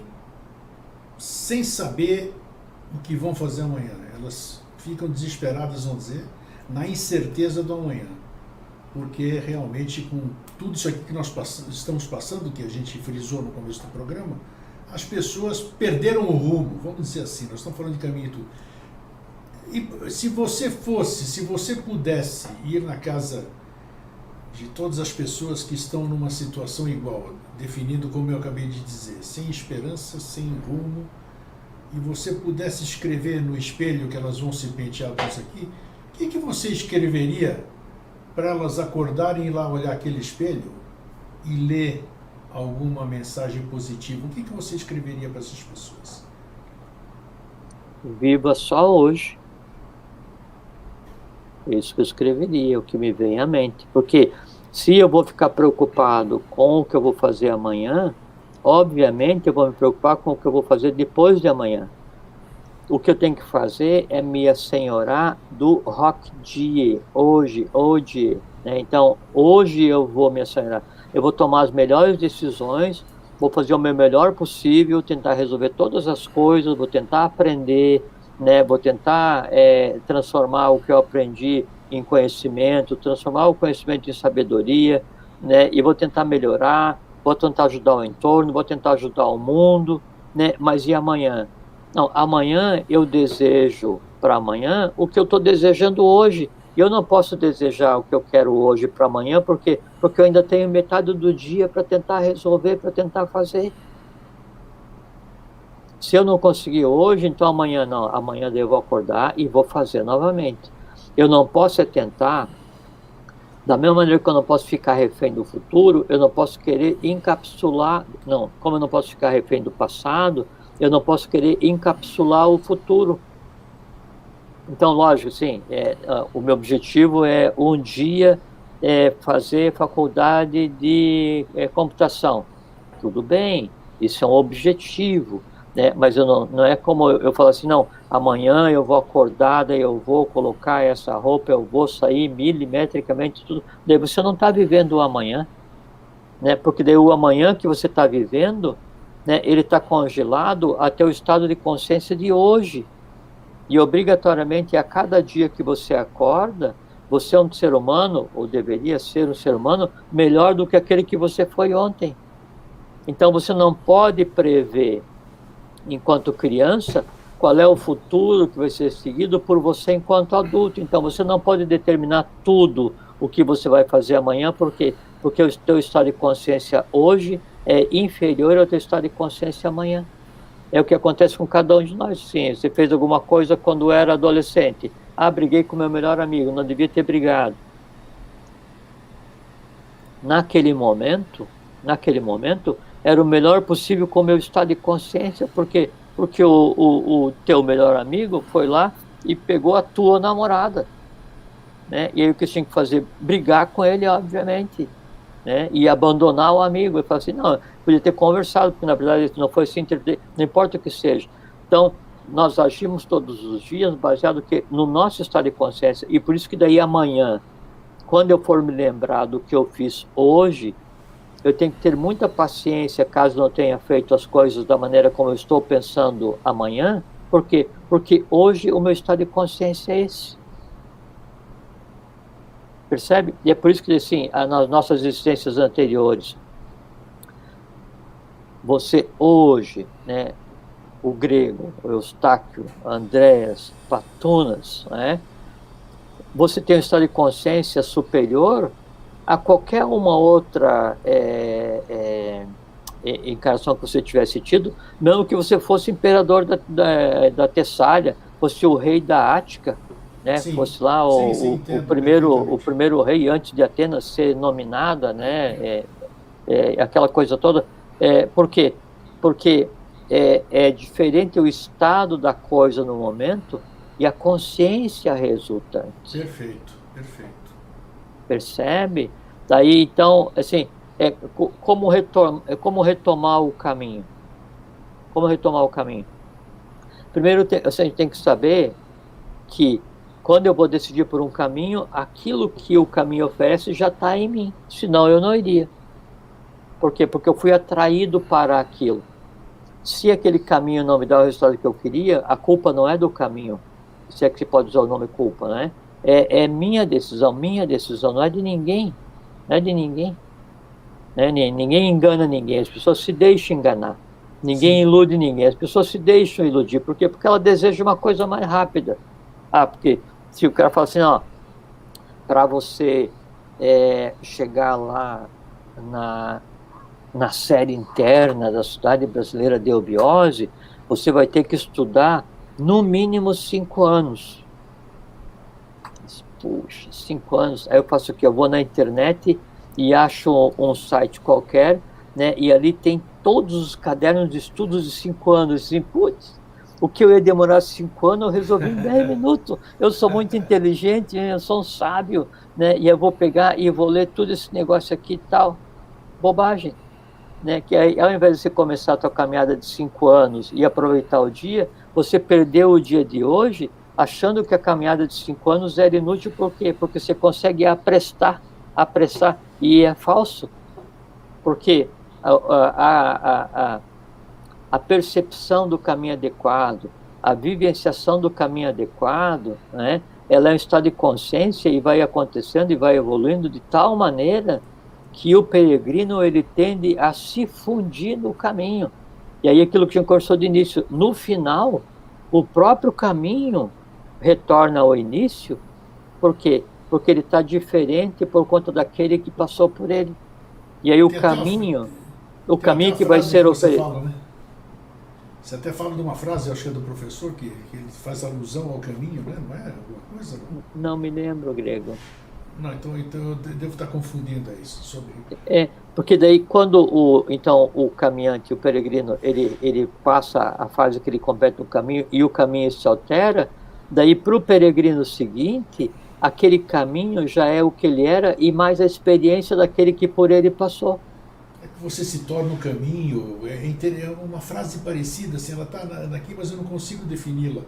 Speaker 1: sem saber o que vão fazer amanhã. Elas ficam desesperadas, vamos dizer, na incerteza do amanhã. Porque realmente, com tudo isso aqui que nós estamos passando, que a gente frisou no começo do programa, as pessoas perderam o rumo, vamos dizer assim, nós estamos falando de caminho e tudo. E se você pudesse ir na casa de todas as pessoas que estão numa situação igual, definindo como eu acabei de dizer, sem esperança, sem rumo, e você pudesse escrever no espelho que elas vão se pentear com isso aqui, o que você escreveria para elas acordarem e lá olhar aquele espelho e ler alguma mensagem positiva? O que você escreveria para essas pessoas?
Speaker 2: Viva só hoje. É isso que eu escreveria, o que me vem à mente. Porque se eu vou ficar preocupado com o que eu vou fazer amanhã, obviamente eu vou me preocupar com o que eu vou fazer depois de amanhã. O que eu tenho que fazer é me assenhorar do Rock Dia, hoje, né? Então, hoje eu vou me assenhorar. Eu vou tomar as melhores decisões, vou fazer o meu melhor possível, tentar resolver todas as coisas, vou tentar aprender, né? Vou tentar transformar o que eu aprendi em conhecimento, transformar o conhecimento em sabedoria, né? E vou tentar melhorar, vou tentar ajudar o entorno, vou tentar ajudar o mundo, né? Mas e amanhã? Não, amanhã eu desejo para amanhã o que eu estou desejando hoje. E eu não posso desejar o que eu quero hoje para amanhã, porque eu ainda tenho metade do dia para tentar resolver, para tentar fazer. Se eu não conseguir hoje, então amanhã não. Amanhã eu vou acordar e vou fazer novamente. Eu não posso tentar, da mesma maneira que eu não posso ficar refém do futuro, eu não posso querer encapsular, não, como eu não posso ficar refém do passado, eu não posso querer encapsular o futuro. Então, lógico, sim, o meu objetivo é um dia fazer faculdade de computação. Tudo bem, isso é um objetivo, né? Mas não é como eu falo assim, não, amanhã eu vou acordar, daí eu vou colocar essa roupa, eu vou sair milimetricamente, tudo. Daí você não está vivendo o amanhã, né? Porque daí o amanhã que você está vivendo, né, ele está congelado até o estado de consciência de hoje. E obrigatoriamente, a cada dia que você acorda, você é um ser humano, ou deveria ser um ser humano, melhor do que aquele que você foi ontem. Então você não pode prever, enquanto criança, qual é o futuro que vai ser seguido por você enquanto adulto. Então você não pode determinar tudo o que você vai fazer amanhã, porque o teu estado de consciência hoje é inferior ao teu estado de consciência amanhã. É o que acontece com cada um de nós. Sim, você fez alguma coisa quando era adolescente. Briguei com meu melhor amigo, não devia ter brigado. Naquele momento, era o melhor possível com o meu estado de consciência, porque o teu melhor amigo foi lá e pegou a tua namorada, né? E aí o que você tinha que fazer? Brigar com ele, obviamente, né? E abandonar o amigo. Eu falo assim, não, podia ter conversado, porque na verdade não foi assim, não importa o que seja. Então, nós agimos todos os dias baseado no nosso estado de consciência, e por isso que daí amanhã, quando eu for me lembrar do que eu fiz hoje, eu tenho que ter muita paciência caso não tenha feito as coisas da maneira como eu estou pensando amanhã. Por quê? Porque hoje o meu estado de consciência é esse. Percebe? E é por isso que, assim, nas nossas existências anteriores, você hoje, né, o Grego, o Eustáquio, Andréas, Patunas, né, você tem um estado de consciência superior a qualquer uma outra encarnação que você tivesse tido, mesmo que você fosse imperador da Tessália, fosse o rei da Ática, né?
Speaker 1: Sim.
Speaker 2: Fosse lá
Speaker 1: Sim,
Speaker 2: o primeiro rei antes de Atenas ser nominada, né? Aquela coisa toda. Por quê? Porque é diferente o estado da coisa no momento e a consciência resultante.
Speaker 1: Perfeito, perfeito.
Speaker 2: Percebe? Daí, então, assim, como retomar o caminho? Como retomar o caminho? Primeiro, a gente tem que saber que quando eu vou decidir por um caminho, aquilo que o caminho oferece já está em mim. Senão eu não iria. Por quê? Porque eu fui atraído para aquilo. Se aquele caminho não me dá o resultado que eu queria, a culpa não é do caminho. Se é que se pode usar o nome culpa, né? É minha decisão, não é de ninguém. Não é de ninguém. Né? Ninguém engana ninguém, as pessoas se deixam enganar. Ninguém ilude ninguém, as pessoas se deixam iludir. Por quê? Porque ela deseja uma coisa mais rápida. Porque se o cara fala assim, ó, para você chegar lá na série interna da Sociedade Brasileira de Eubiose, você vai ter que estudar no mínimo 5 anos. Puxa, 5 anos. Aí eu faço o quê? Eu vou na internet e acho um site qualquer, né? E ali tem todos os cadernos de estudos de 5 anos. Assim, putz, o que eu ia demorar 5 anos, eu resolvi em 10 minutos. Eu sou muito inteligente, eu sou um sábio, né? E eu vou pegar e vou ler tudo esse negócio aqui e tal. Bobagem. Né? Que aí, ao invés de você começar a sua caminhada de 5 anos e aproveitar o dia, você perdeu o dia de hoje achando que a caminhada de 5 anos era inútil. Por quê? Porque você consegue apressar, e é falso. Porque a percepção do caminho adequado, a vivenciação do caminho adequado, né? Ela é um estado de consciência e vai acontecendo e vai evoluindo de tal maneira que o peregrino ele tende a se fundir no caminho. E aí aquilo que a gente conversou de início, no final, o próprio caminho retorna ao início. Por quê? Porque ele está diferente por conta daquele que passou por ele. E aí o caminho que vai ser
Speaker 1: o peregrino. Né? Você até fala de uma frase, acho que é do professor, que ele faz alusão ao caminho, né? Não é alguma coisa?
Speaker 2: Não me lembro, Grego.
Speaker 1: Não, então eu devo estar confundindo isso. Sobre...
Speaker 2: Porque daí quando o caminhante, o peregrino, ele passa a fase que ele completa o caminho e o caminho se altera, daí para o peregrino seguinte, aquele caminho já é o que ele era e mais a experiência daquele que por ele passou.
Speaker 1: É que você se torna o caminho, é uma frase parecida, assim, ela está aqui, mas eu não consigo defini-la.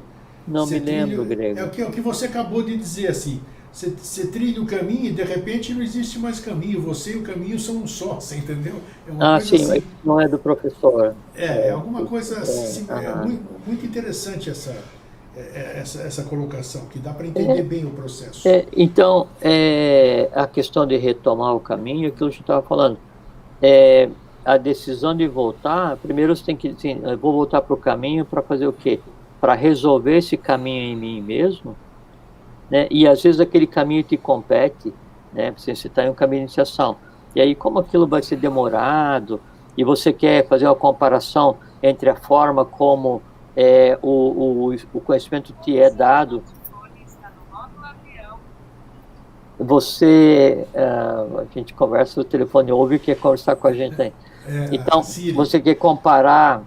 Speaker 2: Não me lembro, Grego.
Speaker 1: É o que você acabou de dizer, assim. Você trilha o caminho e de repente não existe mais caminho. Você e o caminho são um só, você entendeu? É uma coisa
Speaker 2: sim,
Speaker 1: assim,
Speaker 2: não é do professor.
Speaker 1: É alguma coisa assim, muito interessante essa colocação, que dá para entender bem o processo.
Speaker 2: Então, a questão de retomar o caminho, aquilo que a gente estava falando, a decisão de voltar, primeiro você tem que dizer, eu vou voltar para o caminho para fazer o quê? Para resolver esse caminho em mim mesmo. Né? E às vezes aquele caminho te compete, né? Você está em um caminho de iniciação. E aí, como aquilo vai ser demorado, e você quer fazer uma comparação entre a forma como o conhecimento te é dado, a gente conversa, o telefone ouve e quer conversar com a gente aí. Então, você quer comparar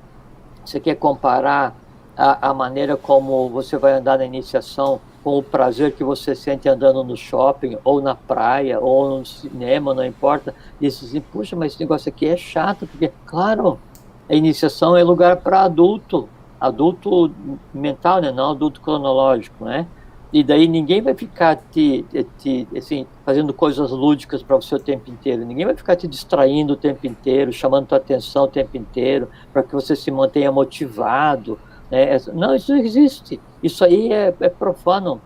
Speaker 2: a maneira como você vai andar na iniciação com o prazer que você sente andando no shopping, ou na praia, ou no cinema, não importa. E você diz assim, puxa, mas esse negócio aqui é chato, porque, claro, a iniciação é lugar para adulto mental, né? Não adulto cronológico, né? E daí ninguém vai ficar assim, fazendo coisas lúdicas para você o tempo inteiro. Ninguém vai ficar te distraindo o tempo inteiro, chamando tua atenção o tempo inteiro, para que você se mantenha motivado, né? Não, isso não existe. Isso aí é profano,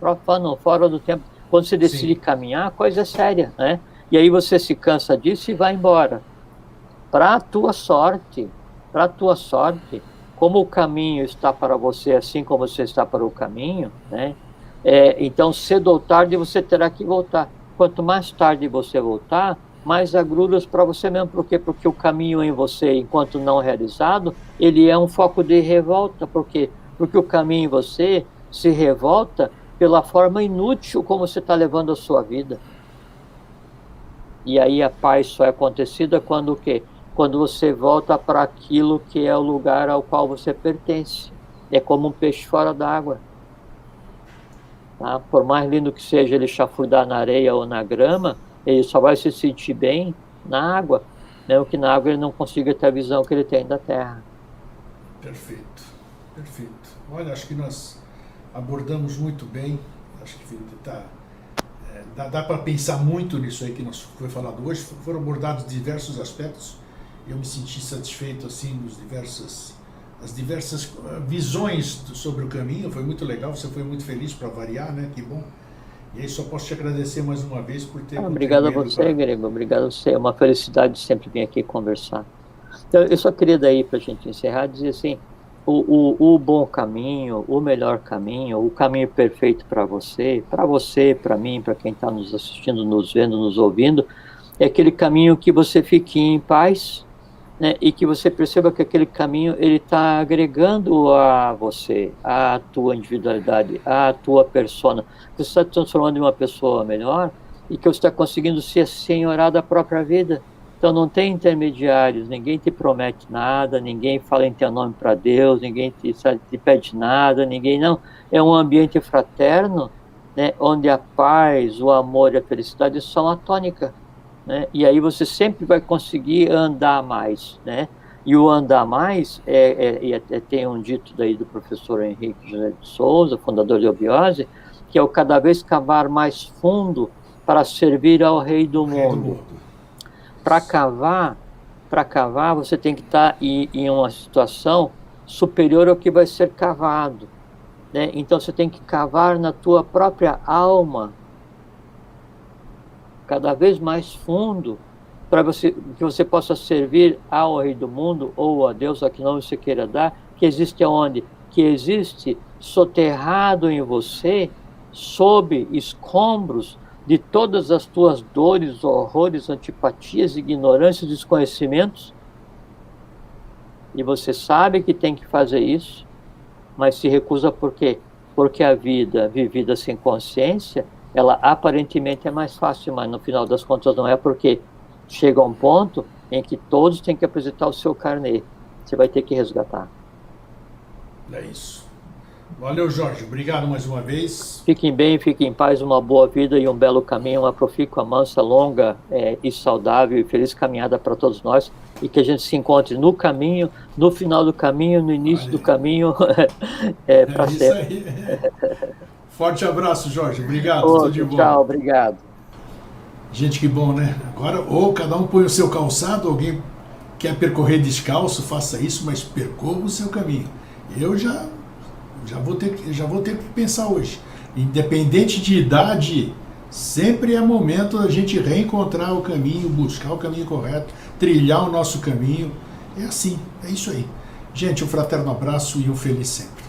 Speaker 2: fora do tempo. Quando você decide
Speaker 1: Sim,
Speaker 2: caminhar, a coisa é séria, né? E aí você se cansa disso e vai embora. Para a tua sorte, como o caminho está para você, assim como você está para o caminho, né? Então, cedo ou tarde, você terá que voltar. Quanto mais tarde você voltar, mais agruras para você mesmo. Por quê? Porque o caminho em você, enquanto não realizado, ele é um foco de revolta. Por quê? Porque o caminho em você se revolta pela forma inútil como você está levando a sua vida. E aí a paz só é acontecida quando o quê? Quando você volta para aquilo que é o lugar ao qual você pertence. É como um peixe fora d'água. Tá? Por mais lindo que seja ele chafurdar na areia ou na grama, ele só vai se sentir bem na água, mesmo que na água ele não consiga ter a visão que ele tem da terra.
Speaker 1: perfeito, perfeito. Olha, acho que nós abordamos muito bem, acho que dá para pensar muito nisso aí que nós foi falado hoje. Foram abordados diversos aspectos. Eu me senti satisfeito assim as diversas visões sobre o caminho. Foi muito legal. Você foi muito feliz para variar, né? Que bom. E aí só posso te agradecer mais uma vez por ter
Speaker 2: Obrigado a
Speaker 1: contribuído
Speaker 2: você,
Speaker 1: para.
Speaker 2: Grego. Obrigado a você. É uma felicidade sempre vir aqui conversar. Então, eu só queria daí, para a gente encerrar, dizer assim, o bom caminho, o melhor caminho, o caminho perfeito para você, para mim, para quem está nos assistindo, nos vendo, nos ouvindo, é aquele caminho que você fique em paz, né, e que você perceba que aquele caminho ele está agregando a você, a tua individualidade, a tua persona, que você está te transformando em uma pessoa melhor e que você está conseguindo ser senhorar da própria vida. Então não tem intermediários, ninguém te promete nada, ninguém fala em teu nome para Deus, ninguém te pede nada, ninguém não. É um ambiente fraterno, né, onde a paz, o amor e a felicidade são a tônica, né? E aí você sempre vai conseguir andar mais, né? E o andar mais tem um dito daí do professor Henrique José de Souza, fundador de Obiose, que é o cada vez cavar mais fundo para servir ao Rei do
Speaker 1: Rei do
Speaker 2: Mundo.
Speaker 1: mundo.
Speaker 2: Para cavar, você tem que estar em uma situação superior ao que vai ser cavado, né? Então você tem que cavar na tua própria alma, cada vez mais fundo, para que você possa servir ao Rei do Mundo ou a Deus, a que nome você queira dar, que existe aonde? Que existe soterrado em você, sob escombros de todas as tuas dores, horrores, antipatias, ignorâncias, desconhecimentos. E você sabe que tem que fazer isso, mas se recusa por quê? Porque a vida vivida sem consciência, ela aparentemente é mais fácil, mas no final das contas não é, porque chega um ponto em que todos têm que apresentar o seu carnê. Você vai ter que resgatar.
Speaker 1: É isso. Valeu, Jorge. Obrigado mais uma vez.
Speaker 2: Fiquem bem, fiquem em paz, uma boa vida e um belo caminho, uma profícua, mansa, longa e saudável e feliz caminhada para todos nós, e que a gente se encontre no caminho, no final do caminho, no início do caminho, para
Speaker 1: isso
Speaker 2: sempre.
Speaker 1: aí. Forte abraço, Jorge. Obrigado.
Speaker 2: Outro,
Speaker 1: Tudo de bom.
Speaker 2: tchau, obrigado.
Speaker 1: Gente, que bom, né? Agora, ou cada um põe o seu calçado, alguém quer percorrer descalço, faça isso, mas percorra o seu caminho. Eu já vou ter que pensar hoje. Independente de idade, sempre é momento da gente reencontrar o caminho, buscar o caminho correto, trilhar o nosso caminho. É assim, é isso aí. Gente, um fraterno abraço e um feliz sempre.